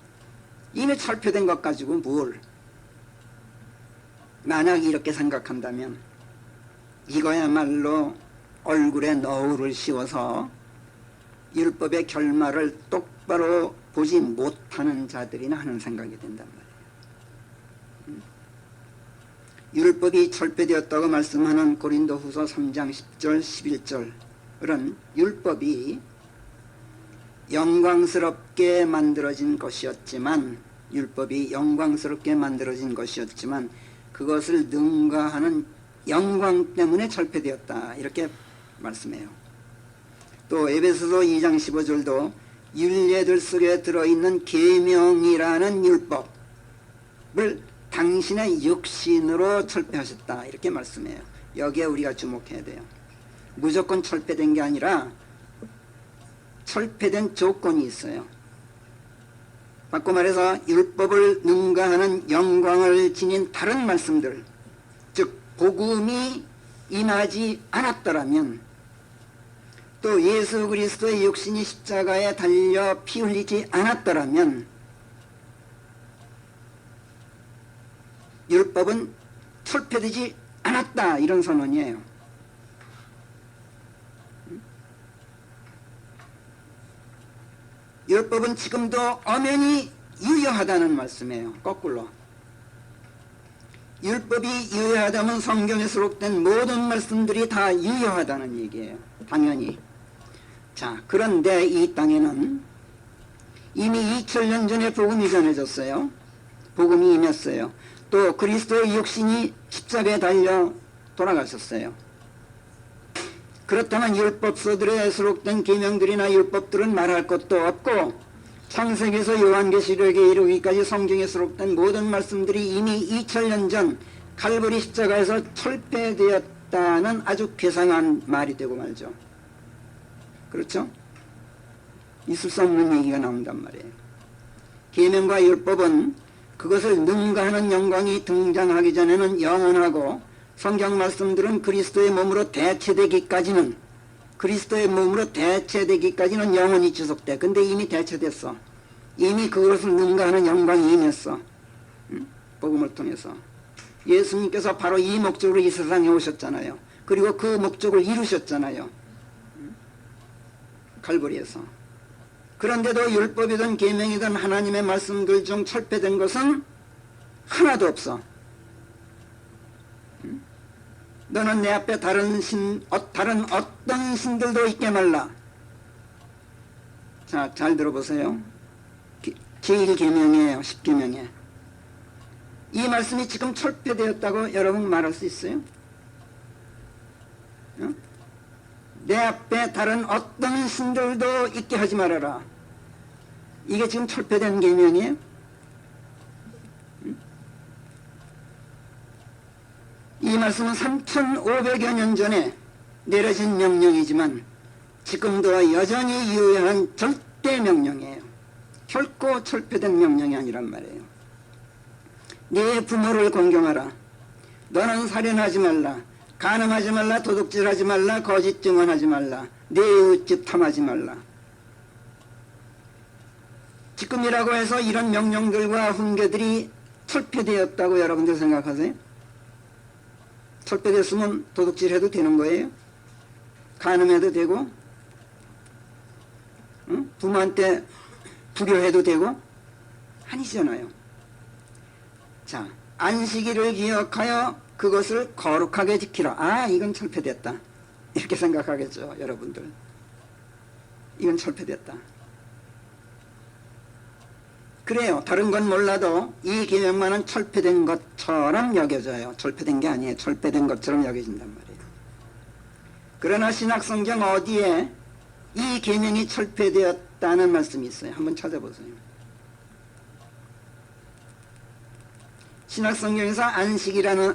이미 철폐된 것 가지고 뭘? 만약 이렇게 생각한다면 이거야말로 얼굴에 너울을 씌워서 율법의 결말을 똑바로 보지 못하는 자들이나 하는 생각이 된단 말이에요. 율법이 철폐되었다고 말씀하는 고린도후서 3장 10절 11절은 율법이 영광스럽게 만들어진 것이었지만, 율법이 영광스럽게 만들어진 것이었지만 그것을 능가하는 영광 때문에 철폐되었다. 이렇게 말씀해요. 또 에베소서 2장 15절도 율례들 속에 들어있는 계명이라는 율법을 당신의 육신으로 철폐하셨다. 이렇게 말씀해요. 여기에 우리가 주목해야 돼요. 무조건 철폐된 게 아니라 철폐된 조건이 있어요. 바꿔 말해서 율법을 능가하는 영광을 지닌 다른 말씀들, 즉 복음이 임하지 않았더라면, 또 예수 그리스도의 육신이 십자가에 달려 피 흘리지 않았더라면 율법은 철폐되지 않았다. 이런 선언이에요. 율법은 지금도 엄연히 유효하다는 말씀이에요. 거꾸로. 율법이 유효하다면 성경에 수록된 모든 말씀들이 다 유효하다는 얘기예요. 당연히. 자, 그런데 이 땅에는 이미 2000년 전에 복음이 전해졌어요. 복음이 임했어요. 또 그리스도의 육신이 십자가에 달려 돌아가셨어요. 그렇다면 율법서들에 수록된 계명들이나 율법들은 말할 것도 없고, 창세기에서 요한계시록에 이르기까지 성경에 수록된 모든 말씀들이 이미 2000년 전 칼보리 십자가에서 철폐되었다는 아주 괴상한 말이 되고 말죠. 그렇죠? 있을 수 없는 얘기가 나온단 말이에요. 계명과 율법은 그것을 능가하는 영광이 등장하기 전에는 영원하고, 성경 말씀들은 그리스도의 몸으로 대체되기까지는 영원히 지속돼. 근데 이미 대체됐어. 이미 그것을 능가하는 영광이 임했어. 복음을 통해서. 예수님께서 바로 이 목적으로 이 세상에 오셨잖아요. 그리고 그 목적을 이루셨잖아요. 칼보리에서. 그런데도 율법이든 계명이든 하나님의 말씀들 중 철폐된 것은 하나도 없어. 너는 내 앞에 다른 어떤 신들도 있게 말라. 자, 잘 들어보세요. 제1계명이에요. 10계명에. 이 말씀이 지금 철폐되었다고 여러분 말할 수 있어요? 내 앞에 다른 어떤 신들도 있게 하지 말아라. 이게 지금 철폐된 계명이에요? 이 말씀은 3,500여 년 전에 내려진 명령이지만 지금도 여전히 유효한 절대 명령이에요. 결코 철폐된 명령이 아니란 말이에요. 네 부모를 공경하라. 너는 살인하지 말라. 간음하지 말라. 도둑질하지 말라. 거짓 증언하지 말라. 네 이웃집 탐하지 말라. 지금이라고 해서 이런 명령들과 훈계들이 철폐되었다고 여러분들 생각하세요? 철폐됐으면 도둑질해도 되는 거예요? 간음해도 되고, 응? 부모한테 불효해도 되고? 아니잖아요. 자, 안식일을 기억하여 그것을 거룩하게 지키라. 아, 이건 철폐됐다. 이렇게 생각하겠죠, 여러분들. 이건 철폐됐다. 그래요. 다른 건 몰라도 이 계명만은 철폐된 것처럼 여겨져요. 철폐된 게 아니에요. 철폐된 것처럼 여겨진단 말이에요. 그러나 신약성경 어디에 이 계명이 철폐되었다는 말씀이 있어요. 한번 찾아보세요. 신약성경에서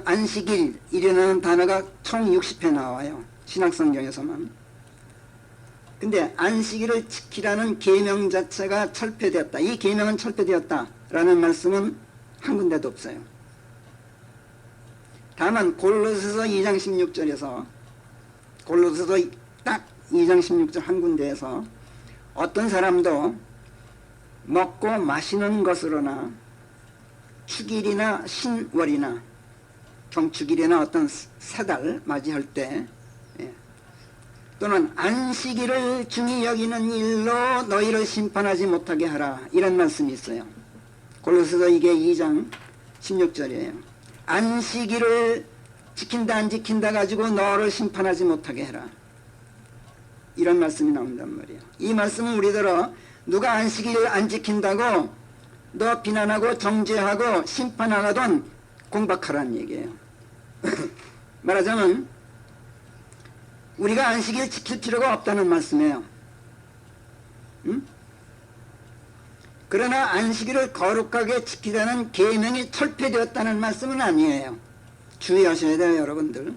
안식일이라는 단어가 총 60회 나와요. 신약성경에서만. 근데 안식일을 지키라는 계명 자체가 철폐되었다. 이 계명은 철폐되었다라는 말씀은 한 군데도 없어요. 다만 골로새서 2장 16절에서 골로새서 딱 2장 16절 한 군데에서 어떤 사람도 먹고 마시는 것으로나 축일이나 신월이나 경축일이나 어떤 세달 맞이할 때 또는 안식일을 중히 여기는 일로 너희를 심판하지 못하게 하라. 이런 말씀이 있어요. 골로새서 이게 2장 16절이에요. 안식일을 지킨다 안 지킨다 가지고 너를 심판하지 못하게 해라. 이런 말씀이 나온단 말이에요. 이 말씀은 우리들어 누가 안식일을 안 지킨다고 너 비난하고 정죄하고 심판하라던 공박하라는 얘기예요. 말하자면 우리가 안식일 지킬 필요가 없다는 말씀이에요. 응? 그러나 안식일을 거룩하게 지키라는 계명이 철폐되었다는 말씀은 아니에요. 주의하셔야 돼요, 여러분들.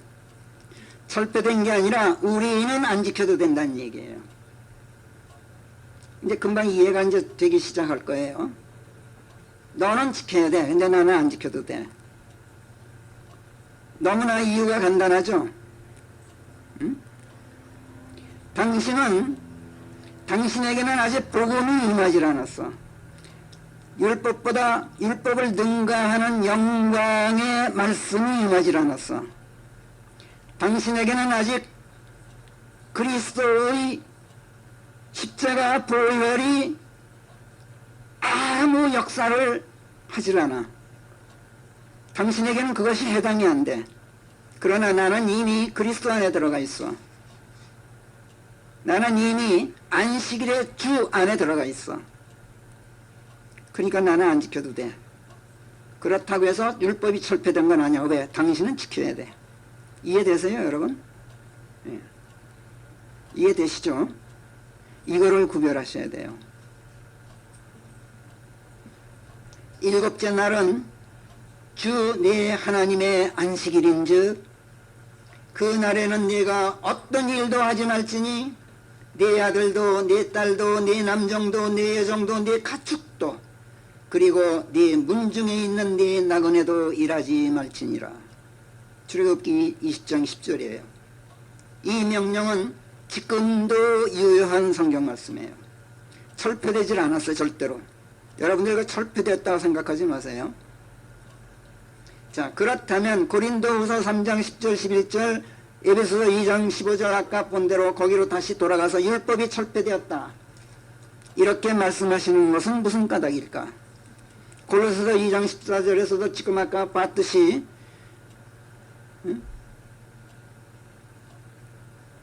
철폐된 게 아니라 우리는 안 지켜도 된다는 얘기예요. 이제 금방 이해가 이제 되기 시작할 거예요. 너는 지켜야 돼. 근데 나는 안 지켜도 돼. 너무나 이유가 간단하죠. 응? 당신에게는 아직 복음이 임하지 않았어. 율법을 능가하는 영광의 말씀이 임하지 않았어. 당신에게는 아직 그리스도의 십자가 보혈이 아무 역사를 하질 않아. 당신에게는 그것이 해당이 안 돼. 그러나 나는 이미 그리스도 안에 들어가 있어. 나는 이미 안식일의 주 안에 들어가 있어. 그러니까 나는 안 지켜도 돼. 그렇다고 해서 율법이 철폐된 건 아니야. 왜? 당신은 지켜야 돼. 이해되세요, 여러분? 예. 이해되시죠? 이거를 구별하셔야 돼요. 일곱째 날은 주 내 하나님의 안식일인즉 그 날에는 네가 어떤 일도 하지 말지니 네 아들도 네 딸도 네 남종도 네 여종도 네 가축도 그리고 네 문중에 있는 네 나그네도 일하지 말지니라. 출애굽기 20장 10절이에요. 이 명령은 지금도 유효한 성경 말씀이에요. 철폐되질 않았어요, 절대로. 여러분들 이거 철폐됐다고 생각하지 마세요. 자, 그렇다면 고린도후서 3장 10절 11절 에베소서 2장 15절 아까 본 대로 거기로 다시 돌아가서 율법이 철폐되었다. 이렇게 말씀하시는 것은 무슨 까닭일까? 골로새서 2장 14절에서도 지금 아까 봤듯이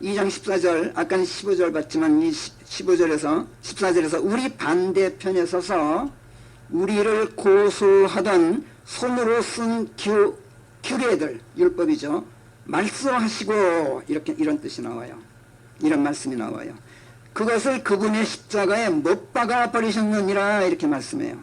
2장 14절 아까는 15절 봤지만 이 15절에서 14절에서 우리 반대편에 서서 우리를 고소하던 손으로 쓴 규례들 율법이죠. 말씀하시고 이런 뜻이 나와요. 이런 말씀이 나와요. 그것을 그분의 십자가에 못 박아 버리셨느니라 이렇게 말씀해요.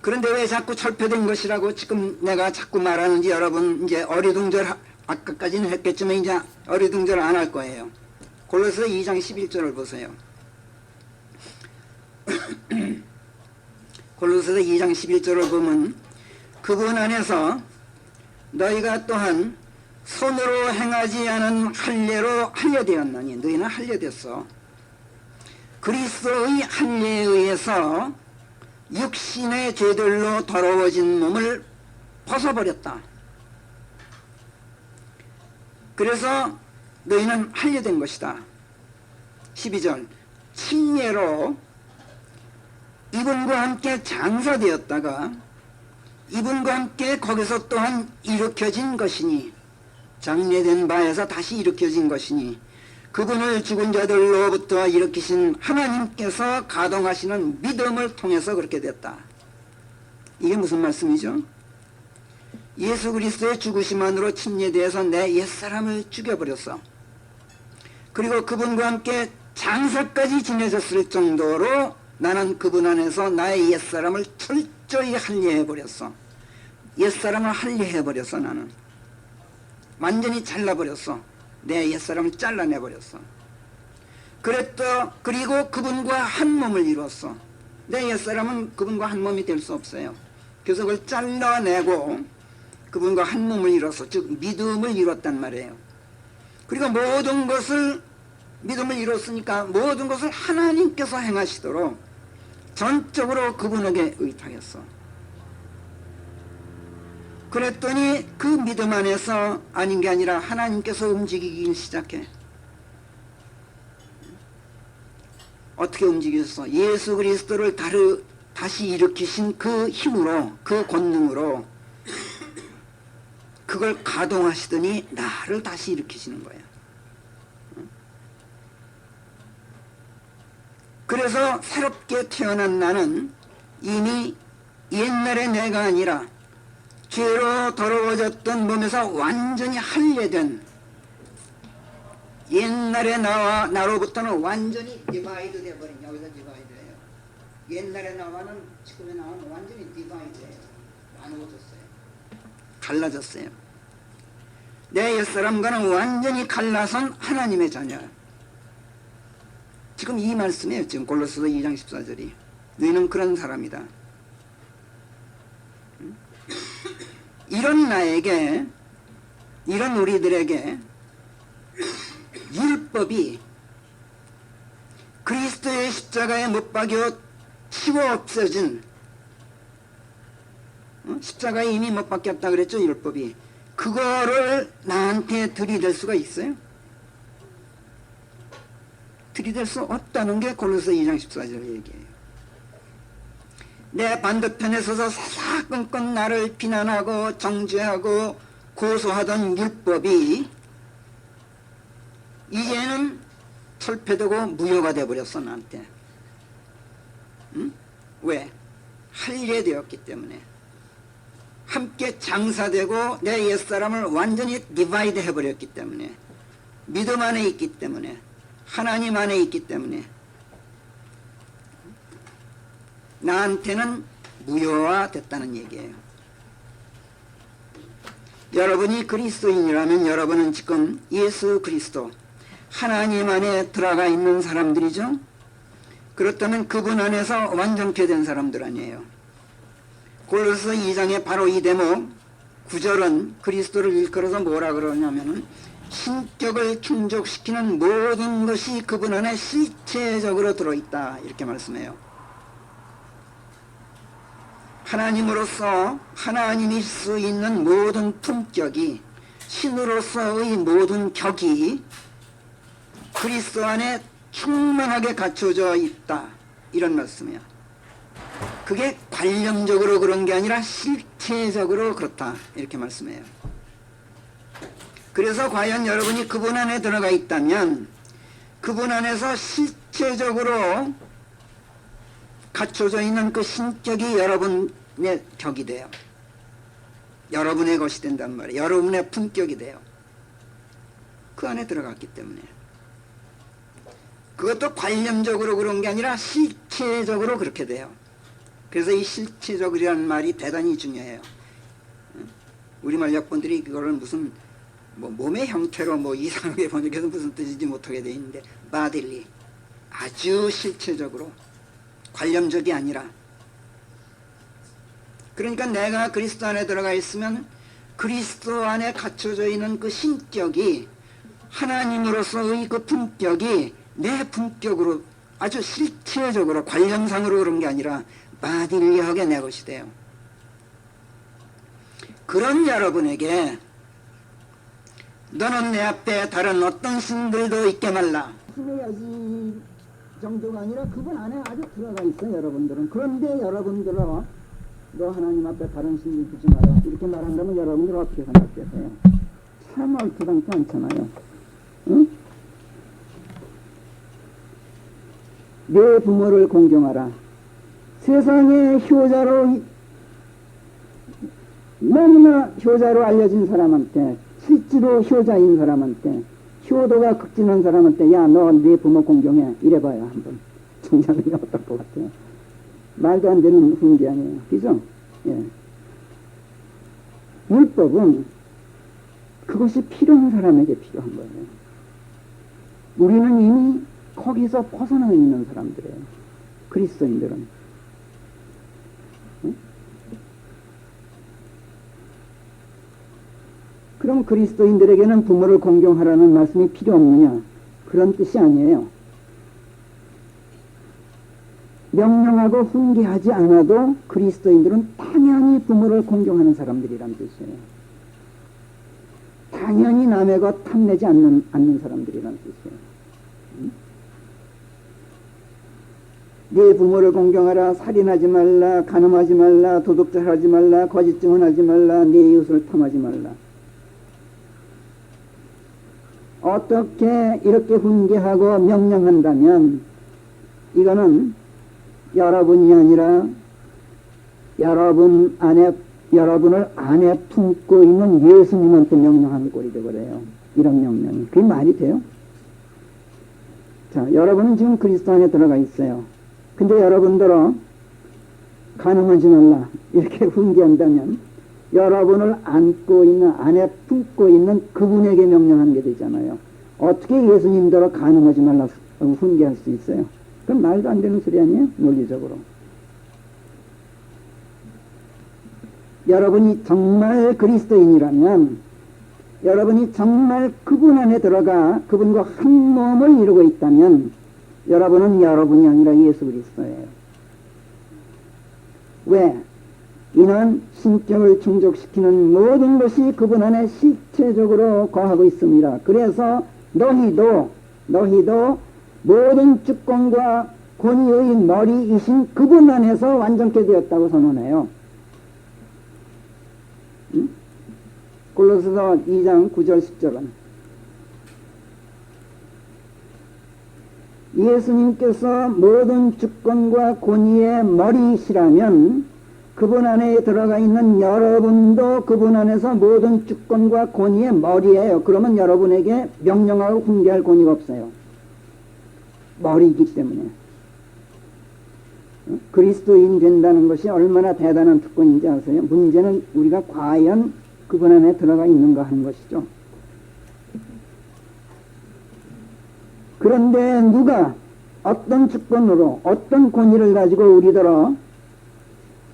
그런데 왜 자꾸 철폐된 것이라고 지금 내가 자꾸 말하는지 여러분 이제 어리둥절, 아까까지는 했겠지만 이제 어리둥절 안 할 거예요. 골로새 2장 11절을 보세요. 골로새 2장 11절을 보면 그분 안에서 너희가 또한 손으로 행하지 않은 할례로 할례되었나니 너희는 할례됐어. 그리스도의 할례에 의해서 육신의 죄들로 더러워진 몸을 벗어버렸다. 그래서 너희는 할례된 것이다. 12절 침례로 이분과 함께 장사되었다가 이분과 함께 거기서 또한 일으켜진 것이니 장례된 바에서 다시 일으켜진 것이니 그분을 죽은 자들로부터 일으키신 하나님께서 가동하시는 믿음을 통해서 그렇게 됐다. 이게 무슨 말씀이죠? 예수 그리스도의 죽으심만으로 침례되어서 내 옛사람을 죽여버렸어. 그리고 그분과 함께 장사까지 지내졌을 정도로 나는 그분 안에서 나의 옛사람을 철저히 할례해버렸어. 옛사람을 할례해버렸어. 나는 완전히 잘라버렸어. 내 옛사람을 잘라내버렸어. 그리고 그분과 한 몸을 이뤘어. 내 옛사람은 그분과 한 몸이 될 수 없어요. 그래서 그걸 잘라내고 그분과 한 몸을 이뤘어. 즉 믿음을 이뤘단 말이에요. 그리고 모든 것을 믿음을 이뤘으니까 모든 것을 하나님께서 행하시도록 전적으로 그분에게 의탁했어. 그랬더니 그 믿음 안에서 아닌 게 아니라 하나님께서 움직이기 시작해. 어떻게 움직였어? 예수 그리스도를 다시 일으키신 그 힘으로, 그 권능으로 그걸 가동하시더니 나를 다시 일으키시는 거야. 그래서 새롭게 태어난 나는 이미 옛날의 내가 아니라 죄로 더러워졌던 몸에서 완전히 할례된 옛날의 나와 나로부터는 완전히 디바이드 되어버린, 여기서 디바이드예요. 옛날의 나와는 지금의 나와는 완전히 디바이드예요. 나누어졌어요. 갈라졌어요. 내 옛사람과는 완전히 갈라선 하나님의 자녀. 지금 이 말씀이에요. 지금 골로새서 2장 14절이. 너희는 그런 사람이다. 이런 나에게, 이런 우리들에게 율법이 그리스도의 십자가에 못 박여 치워 없어진, 십자가에 이미 못 박혔다 그랬죠. 율법이. 그거를 나한테 들이댈 수가 있어요? 들이댈 수 없다는 게 골로새 2장 14절 얘기예요. 내 반대편에 서서 사사건건 나를 비난하고 정죄하고 고소하던 율법이 이제는 철폐되고 무효가 되어버렸어. 나한테. 응? 왜? 할례되었기 때문에. 함께 장사되고 내 옛사람을 완전히 디바이드 해버렸기 때문에. 믿음 안에 있기 때문에. 하나님 안에 있기 때문에 나한테는 무효화됐다는 얘기예요. 여러분이 그리스도인이라면 여러분은 지금 예수 그리스도 하나님 안에 들어가 있는 사람들이죠. 그렇다면 그분 안에서 완전케 된 사람들 아니에요. 골로새 2장의 바로 이 대목 9절은 그리스도를 일컬어서 뭐라 그러냐면은 신격을 충족시키는 모든 것이 그분 안에 실체적으로 들어있다 이렇게 말씀해요. 하나님으로서 하나님일 수 있는 모든 품격이, 신으로서의 모든 격이 그리스도 안에 충만하게 갖춰져 있다 이런 말씀이에요. 그게 관념적으로 그런 게 아니라 실체적으로 그렇다 이렇게 말씀해요. 그래서 과연 여러분이 그분 안에 들어가 있다면 그분 안에서 실체적으로 갖춰져 있는 그 신격이 여러분의 격이 돼요. 여러분의 것이 된단 말이에요. 여러분의 품격이 돼요. 그 안에 들어갔기 때문에. 그것도 관념적으로 그런 게 아니라 실체적으로 그렇게 돼요. 그래서 이 실체적이라는 말이 대단히 중요해요. 우리말 역본들이 그거를 무슨 몸의 형태로 이상하게 번역해서 무슨 뜻인지 못하게 돼 있는데, 바딜리, 아주 실체적으로, 관념적이 아니라. 그러니까 내가 그리스도 안에 들어가 있으면 그리스도 안에 갖춰져 있는 그 신격이, 하나님으로서의 그 품격이 내 품격으로 아주 실체적으로 관념상으로 그런 게 아니라 바딜리하게 내 것이 돼요. 그런 여러분에게 너는 내 앞에 다른 어떤 신들도 있게 말라. 숨어야지 정도가 아니라 그분 안에 아주 들어가 있어요, 여러분들은. 그런데 여러분들은 너 하나님 앞에 다른 신들 두지 마라 이렇게 말한다면 여러분들 어떻게 생각하세요? 참 얼토당토 않잖아요. 응? 내 부모를 공경하라. 세상의 효자로, 너무나 효자로 알려진 사람한테, 실제로 효자인 사람한테, 효도가 극진한 사람한테 야, 너 네 부모 공경해 이래봐야 한번 정작이 어떨 것 같아요. 말도 안 되는 훈계 아니에요. 그죠? 예. 율법은 그것이 필요한 사람에게 필요한 거예요. 우리는 이미 거기서 벗어나 있는 사람들이에요. 그리스도인들은. 응? 그럼 그리스도인들에게는 부모를 공경하라는 말씀이 필요 없느냐? 그런 뜻이 아니에요. 명령하고 훈계하지 않아도 그리스도인들은 당연히 부모를 공경하는 사람들이란 뜻이에요. 당연히 남의 것 탐내지 않는 사람들이란 뜻이에요. 응? 네 부모를 공경하라. 살인하지 말라. 간음하지 말라. 도둑질하지 말라. 거짓 증언하지 말라. 네 이웃을 탐하지 말라. 어떻게 이렇게 훈계하고 명령한다면 이거는 여러분이 아니라 여러분을 안에 품고 있는 예수님한테 명령하는 꼴이 되버려요. 이런 명령이. 그게 말이 돼요? 자, 여러분은 지금 그리스도 안에 들어가 있어요. 근데 여러분들은 간음하지 말라 이렇게 훈계한다면 여러분을 안고 있는, 안에 품고 있는 그분에게 명령하는 게 되잖아요. 어떻게 예수님대로 간음하지 말라 훈계할 수 있어요? 그건 말도 안 되는 소리 아니에요? 논리적으로. 여러분이 정말 그리스도인이라면, 여러분이 정말 그분 안에 들어가 그분과 한 몸을 이루고 있다면 여러분은 여러분이 아니라 예수 그리스도예요. 왜? 이는 신격을 충족시키는 모든 것이 그분 안에 실체적으로 거하고 있습니다. 그래서 너희도 모든 주권과 권위의 머리이신 그분 안에서 완전케 되었다고 선언해요. 응? 골로새서 2장 9절 10절은 예수님께서 모든 주권과 권위의 머리이시라면 그분 안에 들어가 있는 여러분도 그분 안에서 모든 주권과 권위의 머리예요. 그러면 여러분에게 명령하고 훈계할 권위가 없어요. 머리이기 때문에. 그리스도인 된다는 것이 얼마나 대단한 특권인지 아세요? 문제는 우리가 과연 그분 안에 들어가 있는가 하는 것이죠. 그런데 누가 어떤 주권으로 어떤 권위를 가지고 우리더러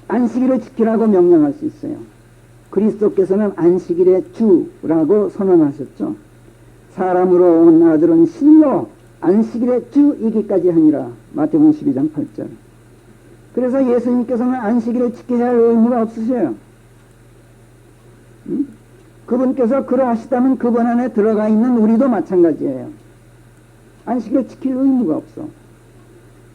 안식일을 지키라고 명령할 수 있어요? 그리스도께서는 안식일의 주라고 선언하셨죠. 사람으로 온 아들은 실로 안식일의 주이기까지 하니라. 마태복음 12장 8절. 그래서 예수님께서는 안식일을 지켜야 할 의무가 없으셔요. 그분께서 그러하시다면 그분 안에 들어가 있는 우리도 마찬가지예요. 안식일을 지킬 의무가 없어.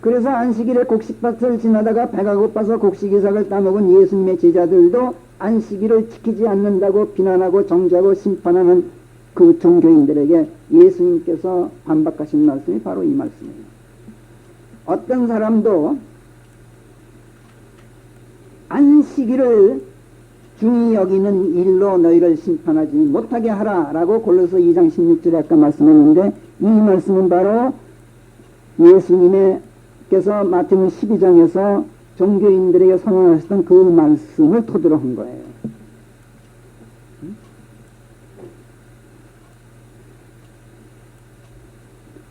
그래서 안식일에 곡식밭을 지나다가 배가 고파서 곡식이삭을 따먹은 예수님의 제자들도 안식일을 지키지 않는다고 비난하고 정죄하고 심판하는 그 종교인들에게 예수님께서 반박하신 말씀이 바로 이 말씀이에요. 어떤 사람도 안식일을 중히 여기는 일로 너희를 심판하지 못하게 하라 라고 골로새 2장 16절에 아까 말씀했는데, 이 말씀은 바로 예수님께서 마태복음 12장에서 종교인들에게 선언하셨던 그 말씀을 토대로 한 거예요.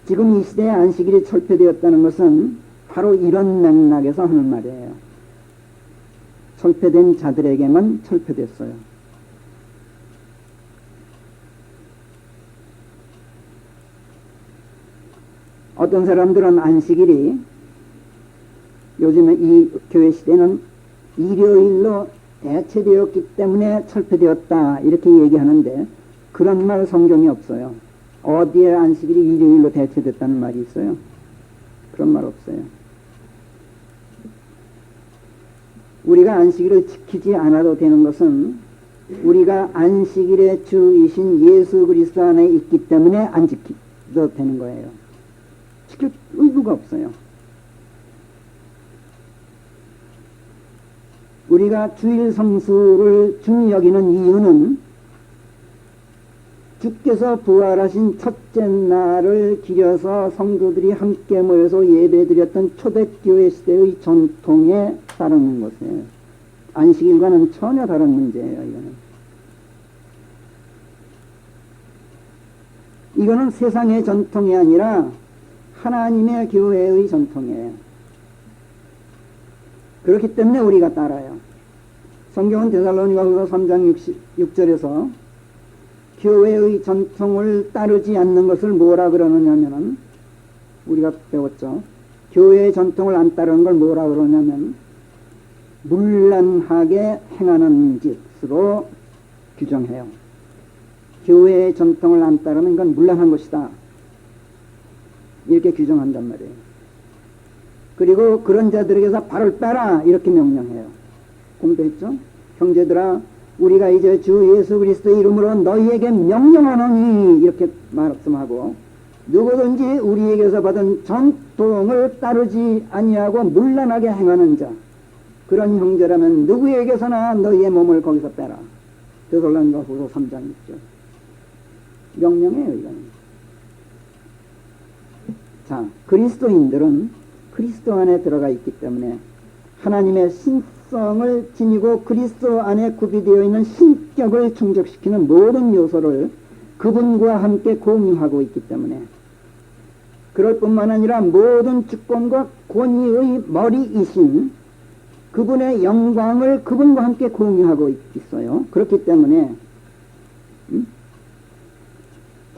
지금 이 시대에 안식일이 철폐되었다는 것은 바로 이런 맥락에서 하는 말이에요. 철폐된 자들에게만 철폐됐어요. 어떤 사람들은 안식일이 요즘에 이 교회 시대는 일요일로 대체되었기 때문에 철폐되었다 이렇게 얘기하는데, 그런 말 성경에 없어요. 어디에 안식일이 일요일로 대체됐다는 말이 있어요? 그런 말 없어요. 우리가 안식일을 지키지 않아도 되는 것은 우리가 안식일의 주이신 예수 그리스도 안에 있기 때문에 안 지켜도 되는 거예요. 지킬 의무가 없어요. 우리가 주일 성수를 중히 여기는 이유는 주께서 부활하신 첫째 날을 기려서 성도들이 함께 모여서 예배드렸던 초대교회 시대의 전통에 따르는 것이에요. 안식일과는 전혀 다른 문제예요. 이거는 세상의 전통이 아니라 하나님의 교회의 전통이에요. 그렇기 때문에 우리가 따라요. 성경은 데살로니가후서 3장 6절에서 교회의 전통을 따르지 않는 것을 뭐라 그러느냐면은, 우리가 배웠죠. 교회의 전통을 안 따르는 걸 뭐라 그러냐면 문란하게 행하는 짓으로 규정해요. 교회의 전통을 안 따르는 건 문란한 것이다 이렇게 규정한단 말이에요. 그리고 그런 자들에게서 발을 빼라 이렇게 명령해요. 공부했죠? 형제들아, 우리가 이제 주 예수 그리스도의 이름으로 너희에게 명령하노니 이렇게 말씀하고, 누구든지 우리에게서 받은 전통을 따르지 아니하고 문란하게 행하는 자, 그런 형제라면 누구에게서나 너희의 몸을 거기서 빼라. 데살로니가후서 3장 6절 명령해요. 이거는. 자, 그리스도인들은 그리스도 안에 들어가 있기 때문에 하나님의 신성을 지니고 그리스도 안에 구비되어 있는 신격을 충족시키는 모든 요소를 그분과 함께 공유하고 있기 때문에, 그럴 뿐만 아니라 모든 주권과 권위의 머리이신 그분의 영광을 그분과 함께 공유하고 있어요. 그렇기 때문에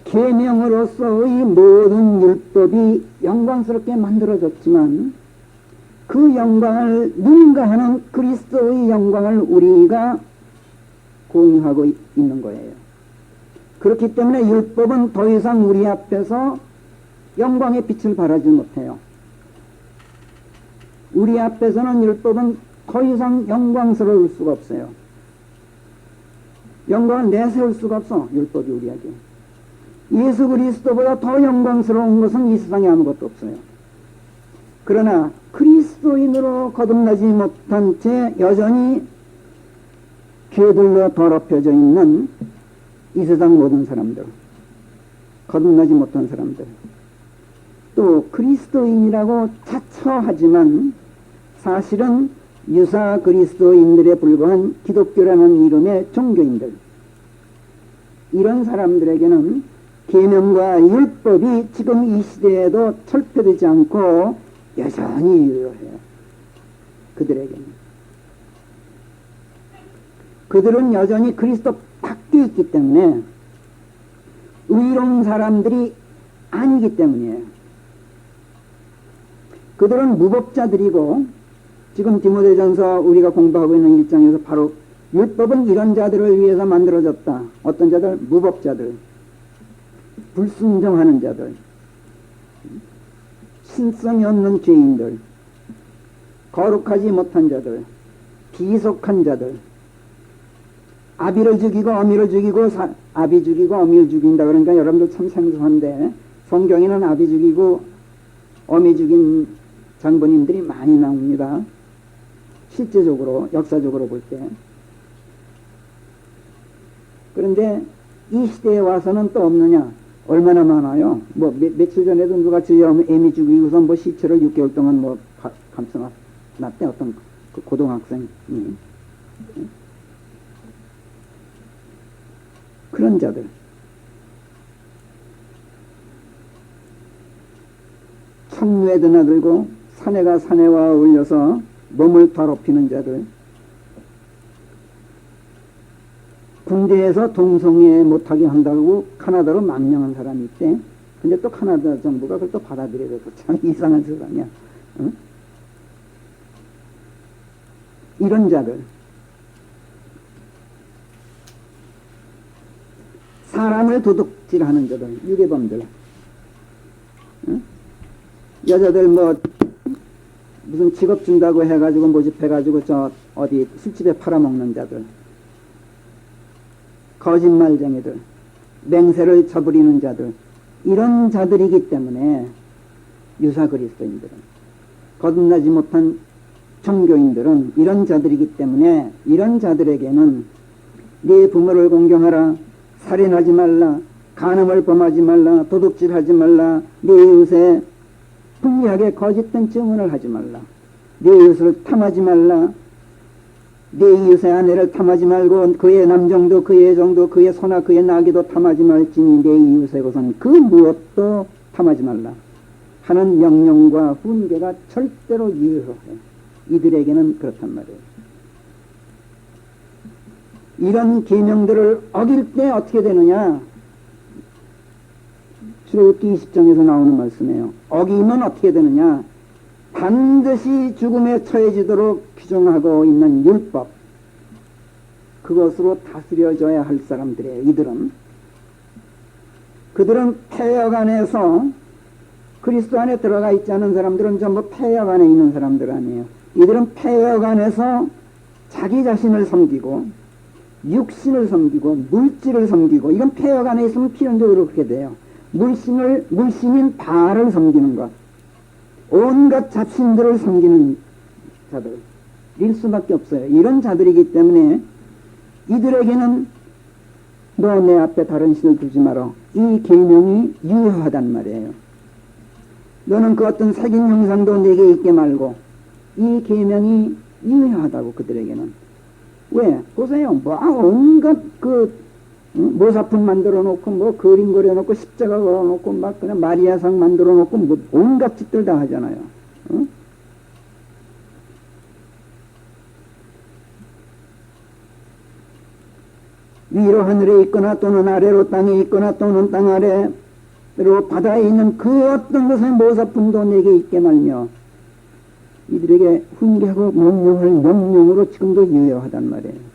계명으로서의 모든 율법이 영광스럽게 만들어졌지만 그 영광을 능가하는 그리스도의 영광을 우리가 공유하고 있는 거예요. 그렇기 때문에 율법은 더 이상 우리 앞에서 영광의 빛을 발하지 못해요. 우리 앞에서는 율법은 더 이상 영광스러울 수가 없어요. 영광을 내세울 수가 없어, 율법이 우리에게. 예수 그리스도보다 더 영광스러운 것은 이 세상에 아무것도 없어요. 그러나 그리스도인으로 거듭나지 못한 채 여전히 죄들로 더럽혀져 있는 이 세상 모든 사람들, 거듭나지 못한 사람들, 또 그리스도인이라고 자처하지만 사실은 유사 그리스도인들에 불과한 기독교라는 이름의 종교인들, 이런 사람들에게는 계명과 율법이 지금 이 시대에도 철폐되지 않고 여전히 유효해요. 그들에게는. 그들은 여전히 그리스도 밖에 있기 때문에, 의로운 사람들이 아니기 때문이에요. 그들은 무법자들이고, 지금 디모데전서 우리가 공부하고 있는 1장에서 바로 율법은 이런 자들을 위해서 만들어졌다. 어떤 자들? 무법자들, 불순종하는 자들, 신성이 없는 죄인들, 거룩하지 못한 자들, 비속한 자들, 아비를 죽이고 어미를 죽이고 아비 죽이고 어미를 죽인다. 그러니까 여러분들 참 생소한데 성경에는 아비 죽이고 어미 죽인 장본인들이 많이 나옵니다. 실제적으로 역사적으로 볼 때. 그런데 이 시대에 와서는 또 없느냐? 얼마나 많아요? 뭐 며칠 전에도 누가 저희 애미 죽이고서 뭐 시체를 6개월 동안 뭐 감춰놨대, 어떤 그 고등학생이. 그런 자들. 천루에 드나들고 사내가 사내와 어울려서 몸을 더럽히는 자들. 군대에서 동성애 못하게 한다고 카나다로 망명한 사람이 있대. 근데 또 카나다 정부가 그걸 또 받아들여야 돼서 참 이상한 세상이야. 응? 이런 자들. 사람을 도둑질하는 자들, 유괴범들. 응? 여자들 뭐 무슨 직업 준다고 해가지고 모집해가지고 저 어디 술집에 팔아먹는 자들, 거짓말쟁이들, 맹세를 저부리는 자들, 이런 자들이기 때문에 유사 그리스도인들은, 거듭나지 못한 종교인들은 이런 자들이기 때문에 이런 자들에게는 네 부모를 공경하라, 살인하지 말라, 간음을 범하지 말라, 도둑질하지 말라, 네 이웃에 불리하게 거짓된 증언을 하지 말라, 네 이웃을 탐하지 말라, 네 이웃의 아내를 탐하지 말고 그의 남정도 그의 애정도 그의 소나 그의 나귀도 탐하지 말지니 네 이웃의 것은 그 무엇도 탐하지 말라 하는 명령과 훈계가 절대로 유효해. 이들에게는 그렇단 말이에요. 이런 계명들을 어길 때 어떻게 되느냐? 출애굽기 20장에서 나오는 말씀이에요. 어기면 어떻게 되느냐? 반드시 죽음에 처해지도록 규정하고 있는 율법, 그것으로 다스려져야 할 사람들이에요. 이들은, 그들은 폐역 안에서, 그리스도 안에 들어가 있지 않은 사람들은 전부 폐역 안에 있는 사람들 아니에요. 이들은 폐역 안에서 자기 자신을 섬기고 육신을 섬기고 물질을 섬기고, 이건 폐역 안에 있으면 필연적으로 그렇게 돼요. 물신인 바알을 섬기는 것, 온갖 잡신들을 섬기는 자들일 수밖에 없어요. 이런 자들이기 때문에 이들에게는 너 내 앞에 다른 신을 두지 마라, 이 계명이 유효하단 말이에요. 너는 그 어떤 색인 형상도 내게 있게 말고, 이 계명이 유효하다고 그들에게는. 왜? 보세요. 뭐 온갖 모사품 만들어 놓고 뭐 그림 그려 놓고 십자가 걸어 놓고 막 그냥 마리아상 만들어 놓고 뭐 온갖 짓들 다 하잖아요. 응? 위로 하늘에 있거나 또는 아래로 땅에 있거나 또는 땅 아래로 바다에 있는 그 어떤 것의 모사품도 내게 있게 말며, 이들에게 훈계하고 명령할 명령으로 지금도 유효하단 말이에요.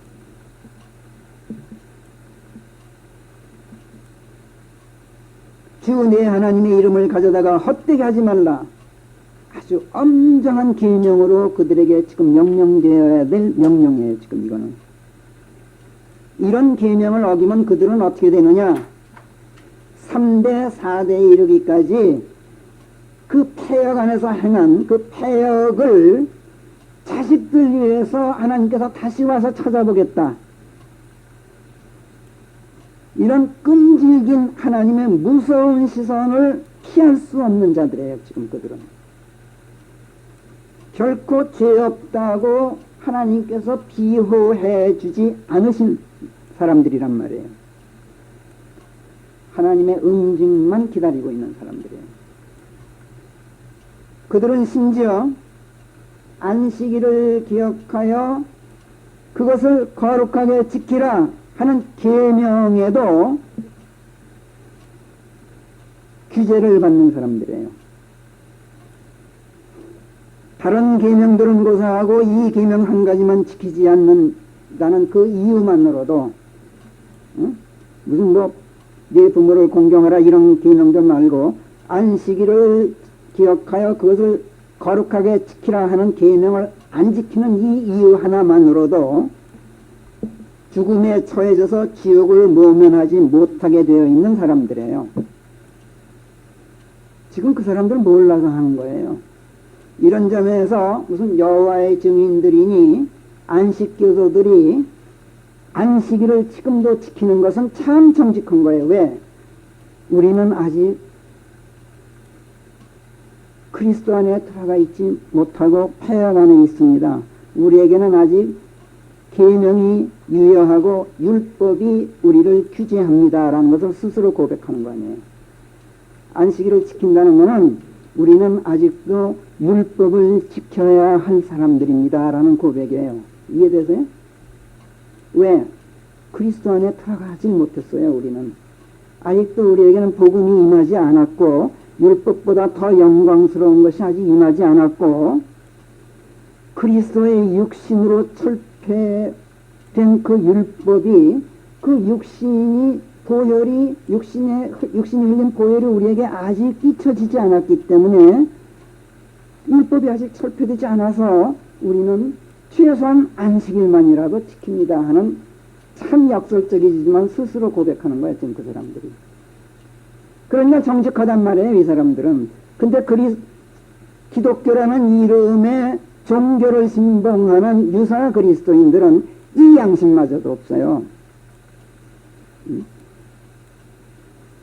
주 내 하나님의 이름을 가져다가 헛되게 하지 말라. 아주 엄정한 계명으로 그들에게 지금 명령되어야 될 명령이에요. 지금 이거는. 이런 계명을 어기면 그들은 어떻게 되느냐? 3대 4대에 이르기까지 그 폐역 안에서 행한 그 폐역을 자식들 위해서 하나님께서 다시 와서 찾아보겠다, 이런 끈질긴 하나님의 무서운 시선을 피할 수 없는 자들이에요. 지금 그들은 결코 죄 없다고 하나님께서 비호해 주지 않으신 사람들이란 말이에요. 하나님의 응징만 기다리고 있는 사람들이에요. 그들은 심지어 안식일을 기억하여 그것을 거룩하게 지키라 하는 계명에도 규제를 받는 사람들이에요. 다른 계명들은 고사하고 이 계명 한 가지만 지키지 않는다는 그 이유만으로도, 무슨 뭐 네 부모를 공경하라 이런 계명들 말고 안식일을 기억하여 그것을 거룩하게 지키라 하는 계명을 안 지키는 이 이유 하나만으로도 죽음에 처해져서 지옥을 모면하지 못하게 되어 있는 사람들이에요. 지금 그 사람들 몰라서 하는 거예요. 이런 점에서 무슨 여호와의 증인들이니 안식교도들이 안식일을 지금도 지키는 것은 참 정직한 거예요. 왜? 우리는 아직 그리스도 안에 들어가 있지 못하고 폐역 안에 있습니다. 우리에게는 아직 계명이 유효하고 율법이 우리를 규제합니다라는 것을 스스로 고백하는 거 아니에요. 안식일을 지킨다는 것은 우리는 아직도 율법을 지켜야 할 사람들입니다라는 고백이에요. 이해되세요? 왜? 그리스도 안에 들어가지 못했어요. 우리는 아직도 우리에게는 복음이 임하지 않았고 율법보다 더 영광스러운 것이 아직 임하지 않았고 그리스도의 육신으로 철폐된 그 율법이 그 육신이 보혈이 육신이 흘린 보혈이 우리에게 아직 잊혀지지 않았기 때문에 율법이 아직 철폐되지 않아서 우리는 최소한 안식일만이라도 지킵니다 하는 참 역설적이지만 스스로 고백하는 거예요. 지금 그 사람들이. 그러니까 정직하단 말이에요. 이 사람들은. 근데 기독교라는 이름의 종교를 신봉하는 유사 그리스도인들은 이 양심마저도 없어요.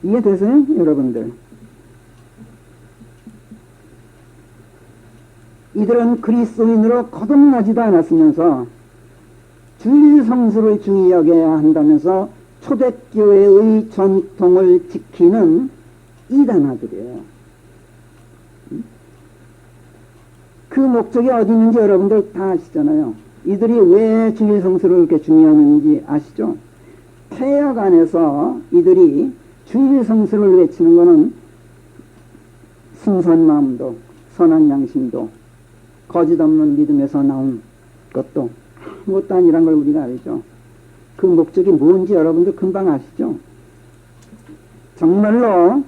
이해되세요? 여러분들. 이들은 그리스도인으로 거듭나지도 않았으면서 주일 성수를 중히 여겨야 한다면서 초대교회의 전통을 지키는 이단아들이에요. 그 목적이 어디 있는지 여러분들 다 아시잖아요. 이들이 왜 주일 성수를 그렇게 중요하는지 아시죠? 폐역 안에서 이들이 주일 성수를 외치는 것은 순수한 마음도 선한 양심도 거짓 없는 믿음에서 나온 것도 아무것도 아니란 걸 우리가 알죠. 그 목적이 뭔지 여러분들 금방 아시죠? 정말로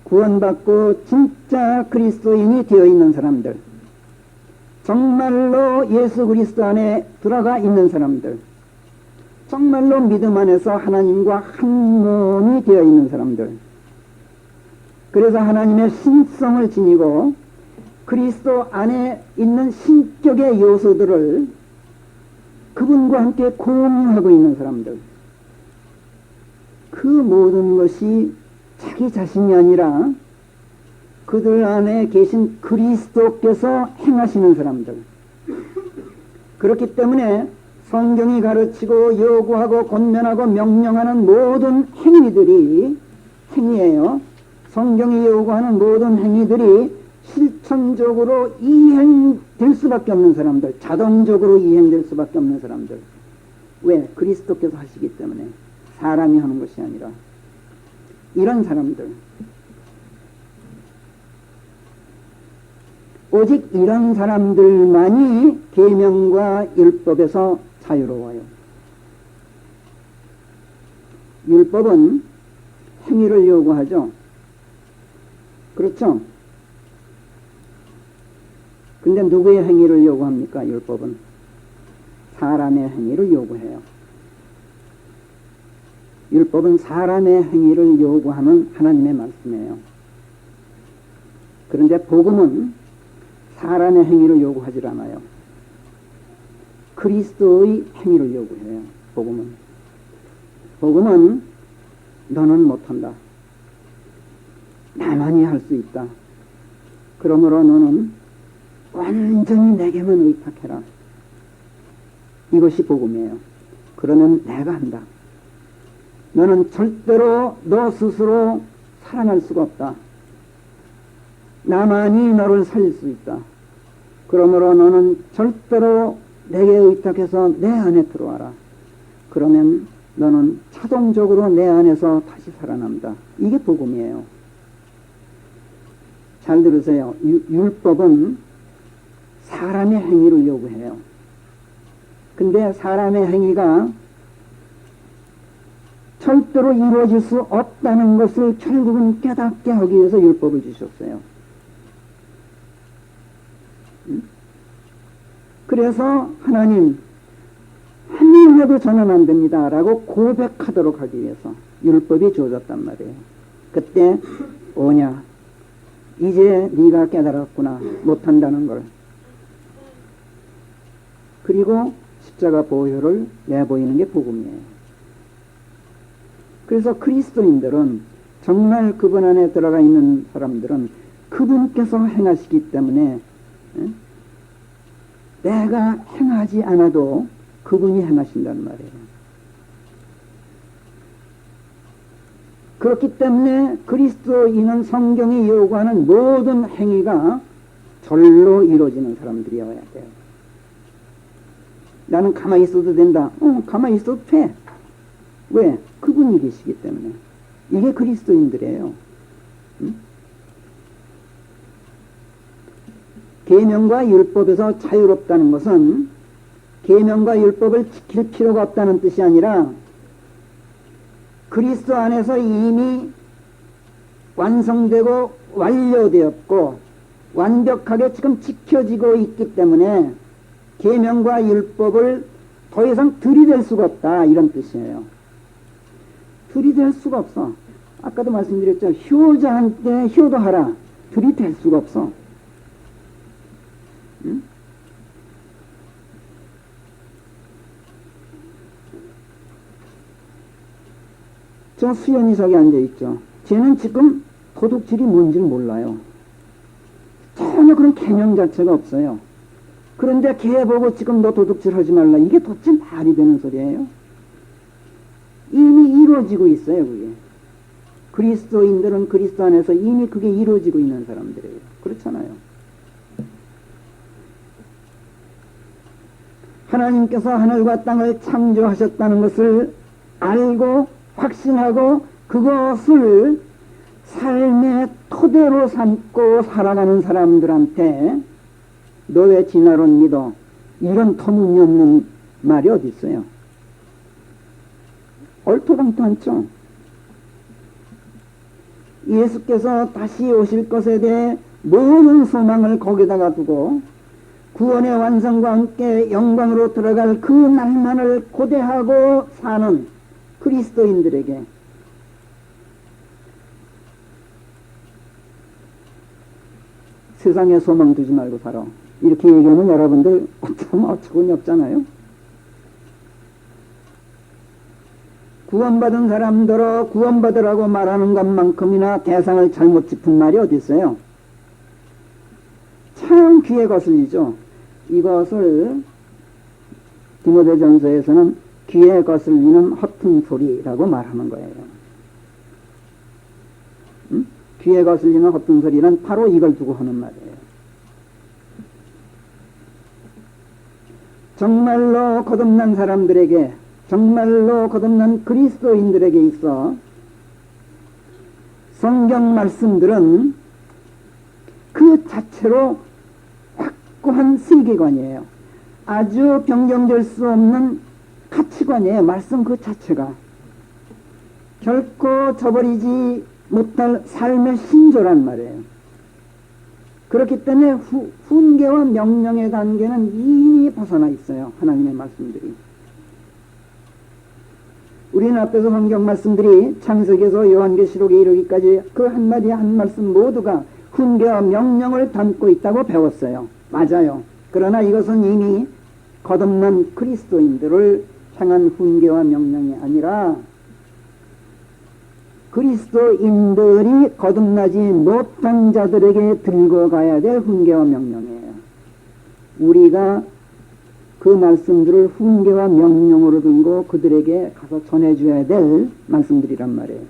구원받고 진짜 그리스도인이 되어 있는 사람들, 정말로 예수 그리스도 안에 들어가 있는 사람들, 정말로 믿음 안에서 하나님과 한 몸이 되어 있는 사람들, 그래서 하나님의 신성을 지니고 그리스도 안에 있는 신격의 요소들을 그분과 함께 공유하고 있는 사람들, 그 모든 것이 자기 자신이 아니라 그들 안에 계신 그리스도께서 행하시는 사람들. 그렇기 때문에 성경이 가르치고 요구하고 권면하고 명령하는 모든 행위들이 행위예요. 성경이 요구하는 모든 행위들이 실천적으로 이행될 수밖에 없는 사람들, 자동적으로 이행될 수밖에 없는 사람들. 왜? 그리스도께서 하시기 때문에. 사람이 하는 것이 아니라. 이런 사람들. 오직 이런 사람들만이 계명과 율법에서 자유로워요. 율법은 행위를 요구하죠. 그렇죠? 근데 누구의 행위를 요구합니까? 율법은 사람의 행위를 요구해요. 율법은 사람의 행위를 요구하는 하나님의 말씀이에요. 그런데 복음은 사람의 행위를 요구하지 않아요. 그리스도의 행위를 요구해요. 복음은 너는 못한다. 나만이 할 수 있다. 그러므로 너는 완전히 내게만 의탁해라. 이것이 복음이에요. 그러면 내가 한다. 너는 절대로 너 스스로 살아날 수가 없다. 나만이 너를 살릴 수 있다. 그러므로 너는 절대로 내게 의탁해서 내 안에 들어와라. 그러면 너는 자동적으로 내 안에서 다시 살아난다. 이게 복음이에요. 잘 들으세요. 율법은 사람의 행위를 요구해요. 근데 사람의 행위가 절대로 이루어질 수 없다는 것을 결국은 깨닫게 하기 위해서 율법을 주셨어요. 그래서 하나님, 한 명에도 저는 안 됩니다 라고 고백하도록 하기 위해서 율법이 주어졌단 말이에요. 그때 오냐, 이제 네가 깨달았구나, 못한다는 걸. 그리고 십자가 보혈을 내보이는 게 복음이에요. 그래서 그리스도인들은 정말 그분 안에 들어가 있는 사람들은 그분께서 행하시기 때문에 내가 행하지 않아도 그분이 행하신다는 말이에요. 그렇기 때문에 그리스도인은 성경이 요구하는 모든 행위가 절로 이루어지는 사람들이어야 돼요. 나는 가만히 있어도 된다. 가만히 있어도 돼. 왜? 그분이 계시기 때문에. 이게 그리스도인들이에요. 계명과 율법에서 자유롭다는 것은 계명과 율법을 지킬 필요가 없다는 뜻이 아니라 그리스도 안에서 이미 완성되고 완료되었고 완벽하게 지금 지켜지고 있기 때문에 계명과 율법을 더 이상 들이댈 수가 없다, 이런 뜻이에요. 들이댈 수가 없어. 아까도 말씀드렸죠. 효자한테 효도하라. 들이댈 수가 없어. 응? 저 수연이석에 앉아있죠. 쟤는 지금 도둑질이 뭔지를 몰라요. 전혀 그런 개념 자체가 없어요. 그런데 걔 보고 지금 너 도둑질 하지 말라. 이게 도대체 말이 되는 소리예요? 이미 이루어지고 있어요, 그게. 그리스도인들은 그리스도 안에서 이미 그게 이루어지고 있는 사람들이에요. 그렇잖아요. 하나님께서 하늘과 땅을 창조하셨다는 것을 알고 확신하고 그것을 삶의 토대로 삼고 살아가는 사람들한테 너 왜 진화론 믿어? 이런 터무니없는 말이 어디 있어요? 얼토당토않죠. 예수께서 다시 오실 것에 대해 모든 소망을 거기다가 두고 구원의 완성과 함께 영광으로 들어갈 그 날만을 고대하고 사는 그리스도인들에게 세상에 소망 두지 말고 살아. 이렇게 얘기하면 여러분들 참 어처구니 없잖아요. 구원받은 사람들어 구원받으라고 말하는 것만큼이나 대상을 잘못 짚은 말이 어디 있어요? 참 귀에 거슬리죠. 이것을 디모데전서에서는 귀에 거슬리는 허튼 소리라고 말하는 거예요. 응? 귀에 거슬리는 허튼 소리는 바로 이걸 두고 하는 말이에요. 정말로 거듭난 사람들에게, 정말로 거듭난 그리스도인들에게 있어 성경 말씀들은 그 자체로 확고한 세계관이에요. 아주 변경될 수 없는 가치관이에요. 말씀 그 자체가. 결코 저버리지 못할 삶의 신조란 말이에요. 그렇기 때문에 훈계와 명령의 단계는 이미 벗어나 있어요. 하나님의 말씀들이. 우리는 앞에서 성경 말씀들이 창세기에서 요한계시록에 이르기까지 그 한마디 한 말씀 모두가 훈계와 명령을 담고 있다고 배웠어요. 맞아요. 그러나 이것은 이미 거듭난 그리스도인들을 향한 훈계와 명령이 아니라 그리스도인들이 거듭나지 못한 자들에게 들고 가야 될 훈계와 명령이에요. 우리가 그 말씀들을 훈계와 명령으로 들고 그들에게 가서 전해줘야 될 말씀들이란 말이에요.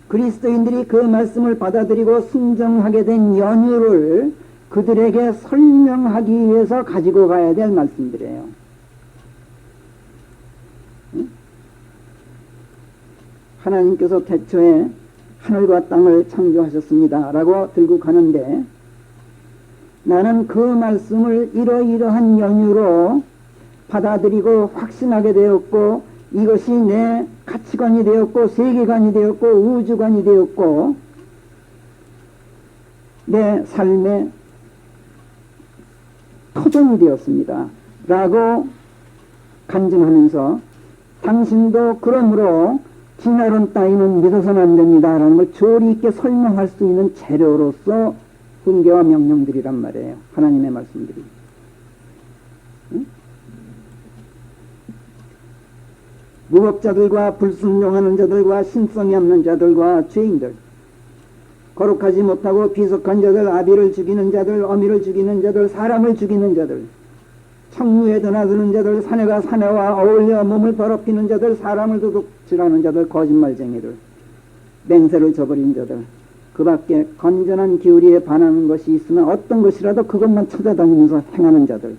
그리스도인들이 그 말씀을 받아들이고 순종하게 된 연유를 그들에게 설명하기 위해서 가지고 가야 될 말씀들이에요. 하나님께서 태초에 하늘과 땅을 창조하셨습니다 라고 들고 가는데 나는 그 말씀을 이러이러한 연유로 받아들이고 확신하게 되었고 이것이 내 가치관이 되었고 세계관이 되었고 우주관이 되었고 내 삶의 토종이 되었습니다 라고 간증하면서 당신도 그러므로 진화론 따위는 믿어서는 안 됩니다 라는 걸 조리 있게 설명할 수 있는 재료로서 훈계와 명령들이란 말이에요. 하나님의 말씀들이. 응? 무법자들과 불순종하는 자들과 신성이 없는 자들과 죄인들, 거룩하지 못하고 비속한 자들, 아비를 죽이는 자들, 어미를 죽이는 자들, 사람을 죽이는 자들, 청류에 드나드는 자들, 사내가 사내와 어울려 몸을 더럽히는 자들, 사람을 도둑질하는 자들, 거짓말쟁이들, 맹세를 저버린 자들, 그 밖에 건전한 기울이에 반하는 것이 있으면 어떤 것이라도 그것만 찾아다니면서 행하는 자들,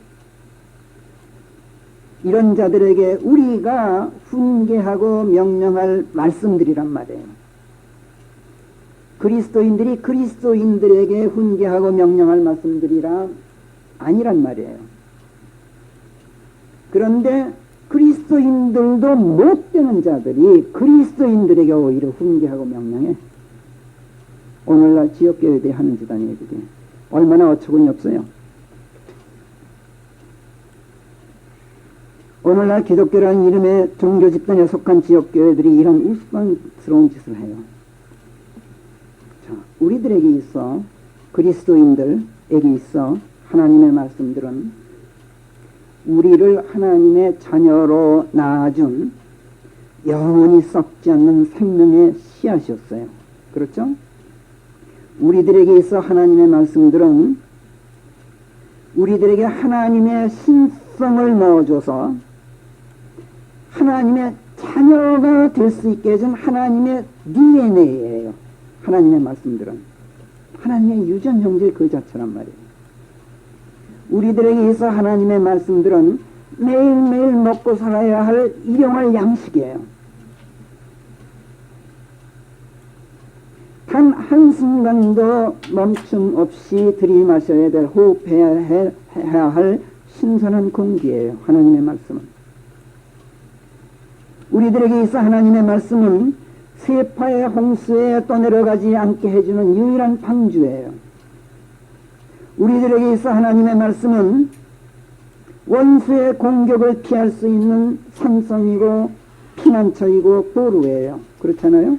이런 자들에게 우리가 훈계하고 명령할 말씀들이란 말이에요. 그리스도인들이 그리스도인들에게 훈계하고 명령할 말씀들이라 아니란 말이에요. 그런데 그리스도인들도 못되는 자들이 그리스도인들에게 오히려 훈계하고 명령해. 오늘날 지역교회들이 하는 짓 아니에요, 그게. 얼마나 어처구니 없어요. 오늘날 기독교라는 이름의 종교 집단에 속한 지역교회들이 이런 우스꽝스러운 짓을 해요. 자, 우리들에게 있어, 그리스도인들에게 있어 하나님의 말씀들은 우리를 하나님의 자녀로 낳아준 영원히 썩지 않는 생명의 씨앗이었어요. 그렇죠? 우리들에게 있어 하나님의 말씀들은 우리들에게 하나님의 신성을 넣어줘서 하나님의 자녀가 될 수 있게 해준 하나님의 DNA예요. 하나님의 말씀들은 하나님의 유전 형질 그 자체란 말이에요. 우리들에게 있어 하나님의 말씀들은 매일매일 먹고 살아야 할 일용할 양식이에요. 단 한순간도 멈춤 없이 들이마셔야 될, 호흡해야 할 신선한 공기예요. 하나님의 말씀은. 우리들에게 있어 하나님의 말씀은 세파의 홍수에 떠내려가지 않게 해주는 유일한 방주예요. 우리들에게 있어 하나님의 말씀은 원수의 공격을 피할 수 있는 산성이고 피난처이고 보루예요. 그렇잖아요?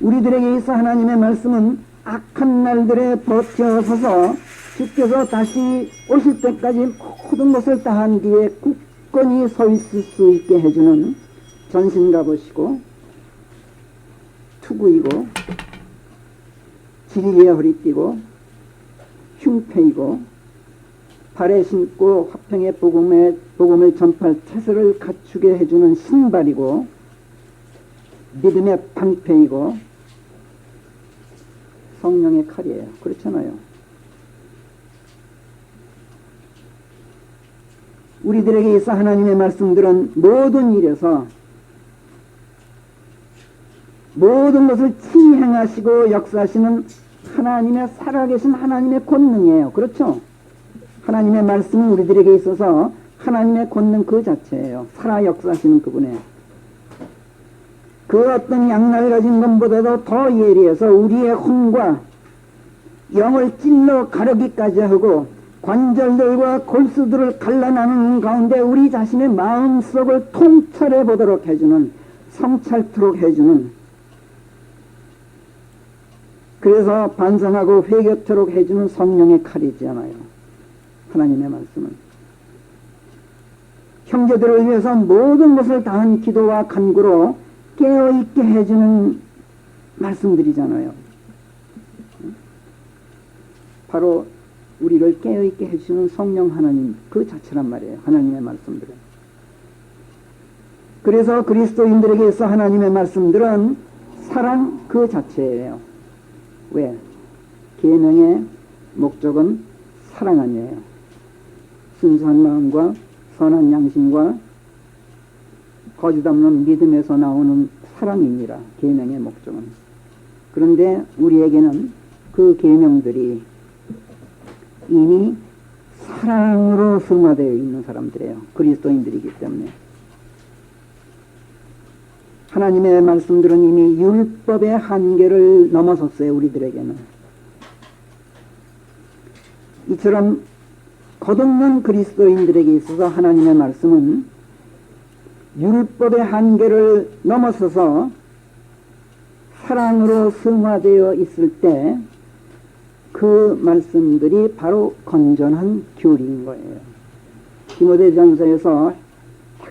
우리들에게 있어 하나님의 말씀은 악한 날들에 버텨서서 주께서 다시 오실 때까지 모든 것을 다한 뒤에 굳건히 서 있을 수 있게 해주는 전신갑옷이고 투구이고 진리의 허리띠고 흉패이고 발에 신고 화평의 복음을 전파할 태세를 갖추게 해주는 신발이고 믿음의 방패이고 성령의 칼이에요. 그렇잖아요. 우리들에게 있어 하나님의 말씀들은 모든 일에서 모든 것을 친히 행하시고 역사하시는 하나님의 살아계신 하나님의 권능이에요. 그렇죠? 하나님의 말씀은 우리들에게 있어서 하나님의 권능 그 자체예요. 살아 역사하시는 그분의 그 어떤 양날 가진 것보다도 더 예리해서 우리의 혼과 영을 찔러 가르기까지 하고 관절들과 골수들을 갈라나누는 가운데 우리 자신의 마음속을 통찰해 보도록 해주는, 성찰토록 해주는, 그래서 반성하고 회개토록 해주는 성령의 칼이잖아요. 하나님의 말씀은 형제들을 위해서 모든 것을 다한 기도와 간구로 깨어있게 해주는 말씀들이잖아요. 바로 우리를 깨어있게 해주는 성령 하나님 그 자체란 말이에요. 하나님의 말씀들은. 그래서 그리스도인들에게서 하나님의 말씀들은 사랑 그 자체예요. 왜? 계명의 목적은 사랑 아니에요. 순수한 마음과 선한 양심과 거짓 없는 믿음에서 나오는 사랑입니다. 계명의 목적은. 그런데 우리에게는 그 계명들이 이미 사랑으로 승화되어 있는 사람들이에요. 그리스도인들이기 때문에. 하나님의 말씀들은 이미 율법의 한계를 넘어섰어요. 우리들에게는. 이처럼 거듭난 그리스도인들에게 있어서 하나님의 말씀은 율법의 한계를 넘어서서 사랑으로 승화되어 있을 때 그 말씀들이 바로 건전한 교리인 거예요. 디모데전서에서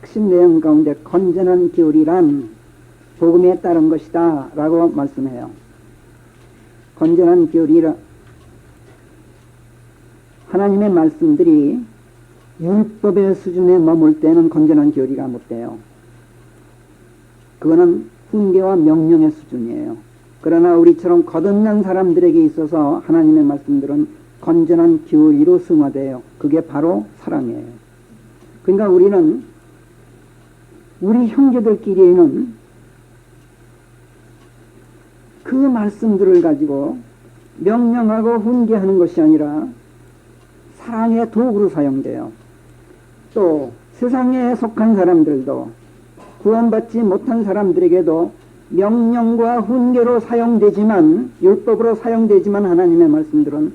핵심 내용 가운데 건전한 교리란 복음에 따른 것이다 라고 말씀해요. 건전한 교리라 하나님의 말씀들이 율법의 수준에 머물 때는 건전한 교리가 못 돼요. 그거는 훈계와 명령의 수준이에요. 그러나 우리처럼 거듭난 사람들에게 있어서 하나님의 말씀들은 건전한 교리로 승화돼요. 그게 바로 사랑이에요. 그러니까 우리는 우리 형제들끼리는 그 말씀들을 가지고 명령하고 훈계하는 것이 아니라 사랑의 도구로 사용돼요. 또 세상에 속한 사람들도 구원받지 못한 사람들에게도 명령과 훈계로 사용되지만 율법으로 사용되지만 하나님의 말씀들은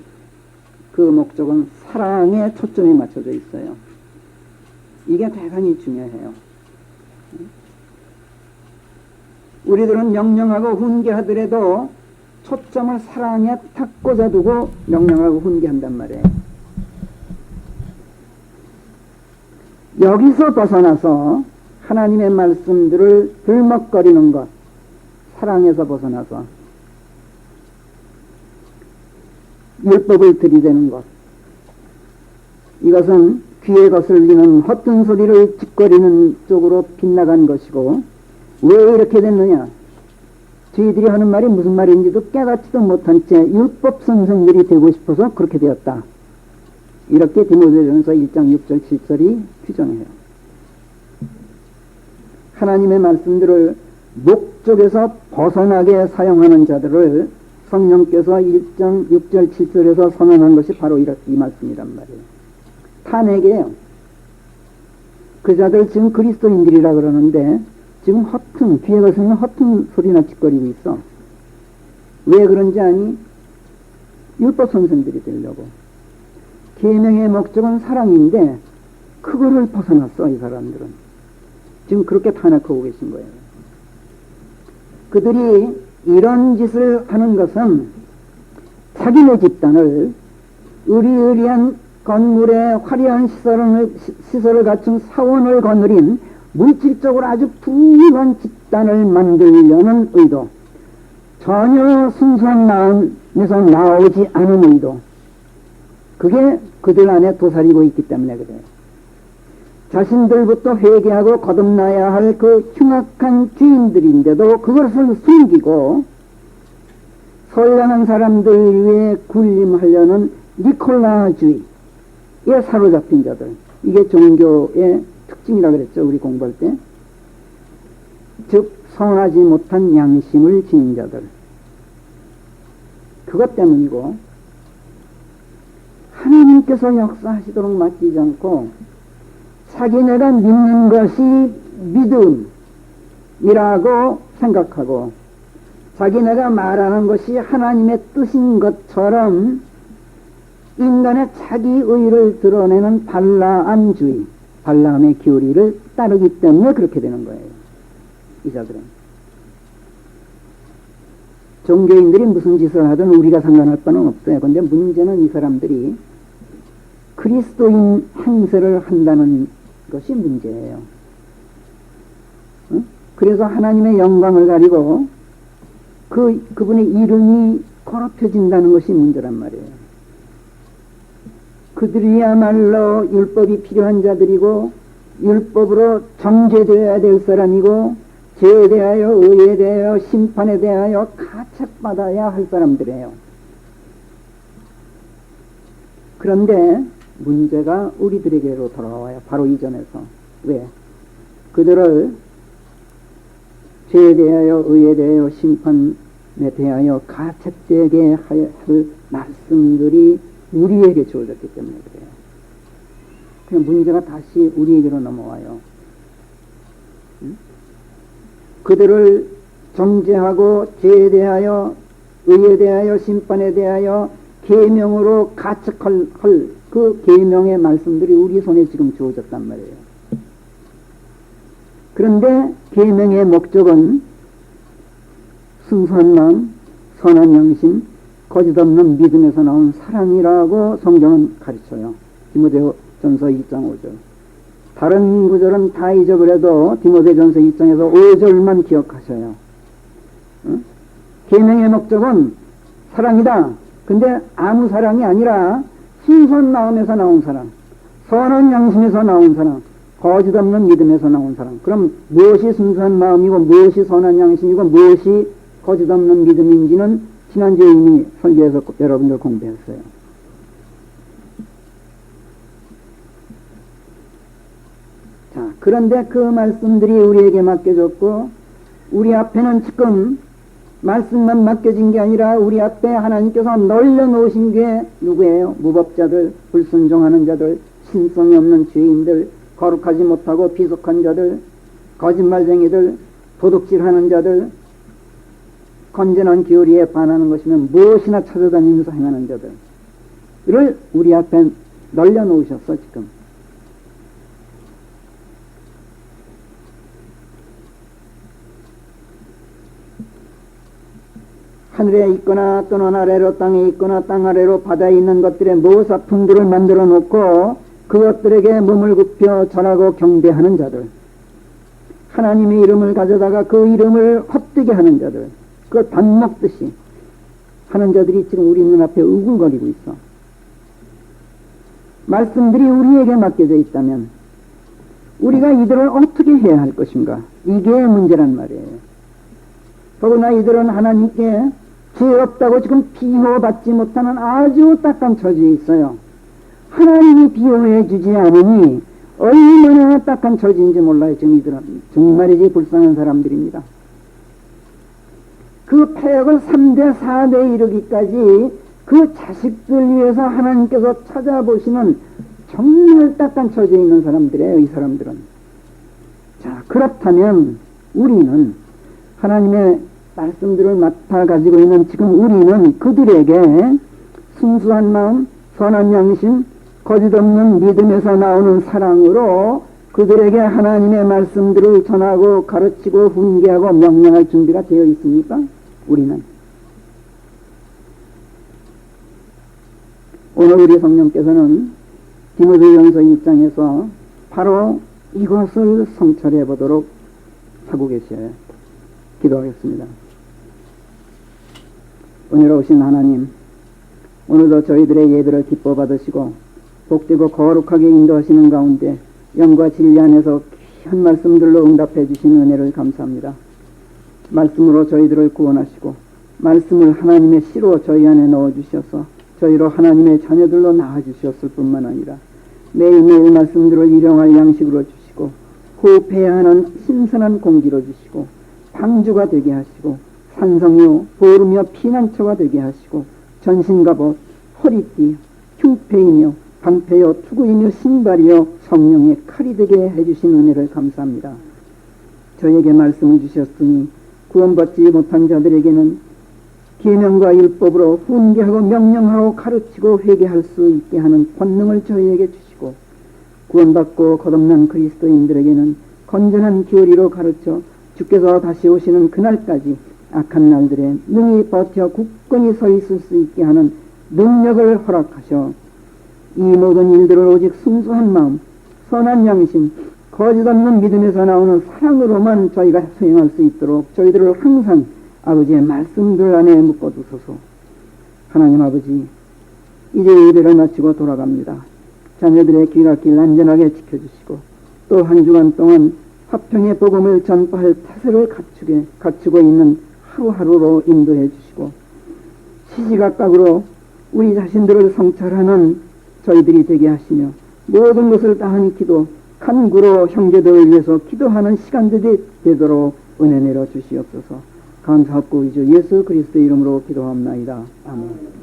그 목적은 사랑에 초점이 맞춰져 있어요. 이게 대단히 중요해요. 우리들은 명령하고 훈계하더라도 초점을 사랑에 탁 꽂아두고 명령하고 훈계한단 말이에요. 여기서 벗어나서 하나님의 말씀들을 들먹거리는 것, 사랑에서 벗어나서 율법을 들이대는 것, 이것은 귀에 거슬리는 헛된 소리를 짓거리는 쪽으로 빗나간 것이고, 왜 이렇게 됐느냐? 저희들이 하는 말이 무슨 말인지도 깨닫지도 못한 채 율법 선생들이 되고 싶어서 그렇게 되었다. 이렇게 디모데전서 1장 6절 7절이 규정해요. 하나님의 말씀들을 목적에서 벗어나게 사용하는 자들을 성령께서 1장 6절 7절에서 선언한 것이 바로 이 말씀이란 말이에요. 탄핵이에요. 그 자들 지금 그리스도인들이라 그러는데 지금 허튼, 귀에 거슬리는 허튼 소리나 짓거리고 있어. 왜 그런지 아니? 율법 선생들이 되려고. 계명의 목적은 사랑인데 그거를 벗어났어. 이 사람들은 지금 그렇게 탄핵하고 계신 거예요. 그들이 이런 짓을 하는 것은 자기네 집단을 의리의리한 건물에 화려한 시설을 갖춘 사원을 거느린 물질적으로 아주 부유한 집단을 만들려는 의도, 전혀 순수한 마음에서 나오지 않은 의도, 그게 그들 안에 도사리고 있기 때문에 그래요. 자신들부터 회개하고 거듭나야 할 그 흉악한 죄인들인데도 그것을 숨기고 선량한 사람들 위해 군림하려는 니콜라주의에 사로잡힌 자들, 이게 종교의 특징이라 그랬죠. 우리 공부할 때. 즉 성하지 못한 양심을 지닌 자들, 그것 때문이고, 하나님께서 역사하시도록 맡기지 않고 자기네가 믿는 것이 믿음이라고 생각하고 자기네가 말하는 것이 하나님의 뜻인 것처럼 인간의 자기 의를 드러내는 발라암주의, 발라암의 교리를 따르기 때문에 그렇게 되는 거예요. 이 자들은. 종교인들이 무슨 짓을 하든 우리가 상관할 바는 없어요. 그런데 문제는 이 사람들이 그리스도인 행세를 한다는 것이 문제예요. 응? 그래서 하나님의 영광을 가리고 그분의 이름이 거룩해진다는 것이 문제란 말이에요. 그들이야말로 율법이 필요한 자들이고 율법으로 정죄되어야 될 사람이고 죄에 대하여 의에 대하여 심판에 대하여 가책받아야 할 사람들이에요. 그런데 문제가 우리들에게로 돌아와요. 바로 이전에서. 왜? 그들을 죄에 대하여 의에 대하여 심판에 대하여 가책되게 할 말씀들이 우리에게 주어졌기 때문에 그래요. 그냥 문제가 다시 우리에게로 넘어와요. 응? 그들을 정죄하고 죄에 대하여 의에 대하여 심판에 대하여 계명으로 가책할 그 계명의 말씀들이 우리 손에 지금 주어졌단 말이에요. 그런데 계명의 목적은 순수한 마음, 선한 양심, 거짓 없는 믿음에서 나온 사랑이라고 성경은 가르쳐요. 디모데전서 1장 5절. 다른 구절은 다 잊어버려도 디모데전서 2장에서 5절만 기억하셔요. 계명의 목적은 사랑이다. 근데 아무 사랑이 아니라 순수한 마음에서 나온 사랑, 선한 양심에서 나온 사랑, 거짓 없는 믿음에서 나온 사랑. 그럼 무엇이 순수한 마음이고 무엇이 선한 양심이고 무엇이 거짓 없는 믿음인지는 지난주에 이미 설교에서 여러분들 공부했어요. 자, 그런데 그 말씀들이 우리에게 맡겨졌고 우리 앞에는 지금 말씀만 맡겨진 게 아니라 우리 앞에 하나님께서 널려놓으신 게 누구예요? 무법자들, 불순종하는 자들, 신성이 없는 죄인들, 거룩하지 못하고 비속한 자들, 거짓말쟁이들, 도둑질하는 자들, 건전한 교리에 반하는 것이면 무엇이나 찾아다니면서 행하는 자들을 우리 앞에 널려놓으셨어 지금. 하늘에 있거나 또는 아래로 땅에 있거나 땅 아래로 바다에 있는 것들의 모사품들을 만들어 놓고 그것들에게 몸을 굽혀 절하고 경배하는 자들, 하나님의 이름을 가져다가 그 이름을 헛되게 하는 자들, 그걸 밥 먹듯이 하는 자들이 지금 우리 눈앞에 우글거리고 있어. 말씀들이 우리에게 맡겨져 있다면 우리가 이들을 어떻게 해야 할 것인가? 이게 문제란 말이에요. 더구나 이들은 하나님께 죄 없다고 지금 비호받지 못하는 아주 딱한 처지에 있어요. 하나님이 비호해 주지 않으니 얼마나 딱한 처지인지 몰라요. 지금 이들은 정말이지 불쌍한 사람들입니다. 그 폐역을 3대 4대 이르기까지 그 자식들 위해서 하나님께서 찾아보시는 정말 딱한 처지에 있는 사람들이에요. 이 사람들은. 자, 그렇다면 우리는 하나님의 말씀들을 맡아 가지고 있는 지금 우리는 그들에게 순수한 마음, 선한 양심, 거짓 없는 믿음에서 나오는 사랑으로 그들에게 하나님의 말씀들을 전하고 가르치고 훈계하고 명령할 준비가 되어 있습니까? 우리는. 오늘 우리 성령께서는 디모데전서 1장에서 바로 이것을 성찰해 보도록 하고 계셔요. 기도하겠습니다. 오늘 오신 하나님, 오늘도 저희들의 예배를 기뻐 받으시고 복되고 거룩하게 인도하시는 가운데 영과 진리 안에서 귀한 말씀들로 응답해 주신 은혜를 감사합니다. 말씀으로 저희들을 구원하시고 말씀을 하나님의 씨로 저희 안에 넣어주셔서 저희로 하나님의 자녀들로 낳아주셨을 뿐만 아니라 매일매일 말씀들을 일용할 양식으로 주시고 호흡해야 하는 신선한 공기로 주시고 방주가 되게 하시고 산성이요 보루며 피난처가 되게 하시고 전신갑옷, 허리띠, 흉패이며 방패요 투구이며 신발이요 성령의 칼이 되게 해주신 은혜를 감사합니다. 저에게 말씀을 주셨으니 구원받지 못한 자들에게는 계명과 율법으로 훈계하고 명령하고 가르치고 회개할 수 있게 하는 권능을 저희에게 주시고 구원받고 거듭난 그리스도인들에게는 건전한 교리로 가르쳐 주께서 다시 오시는 그날까지 악한 날들에 능히 버텨 굳건히 서 있을 수 있게 하는 능력을 허락하셔 이 모든 일들을 오직 순수한 마음, 선한 양심, 거짓 없는 믿음에서 나오는 사랑으로만 저희가 수행할 수 있도록 저희들을 항상 아버지의 말씀들 안에 묶어두소서. 하나님 아버지, 이제 예배를 마치고 돌아갑니다. 자녀들의 귀갓길 안전하게 지켜주시고 또 한 주간 동안 화평의 복음을 전파할 태세를 갖추고 있는 하루하루로 인도해 주시고 시시각각으로 우리 자신들을 성찰하는 저희들이 되게 하시며 모든 것을 다한 기도, 간구로 형제들을 위해서 기도하는 시간들이 되도록 은혜 내려 주시옵소서. 감사합고 이제 예수 그리스도 이름으로 기도합나이다. 아멘.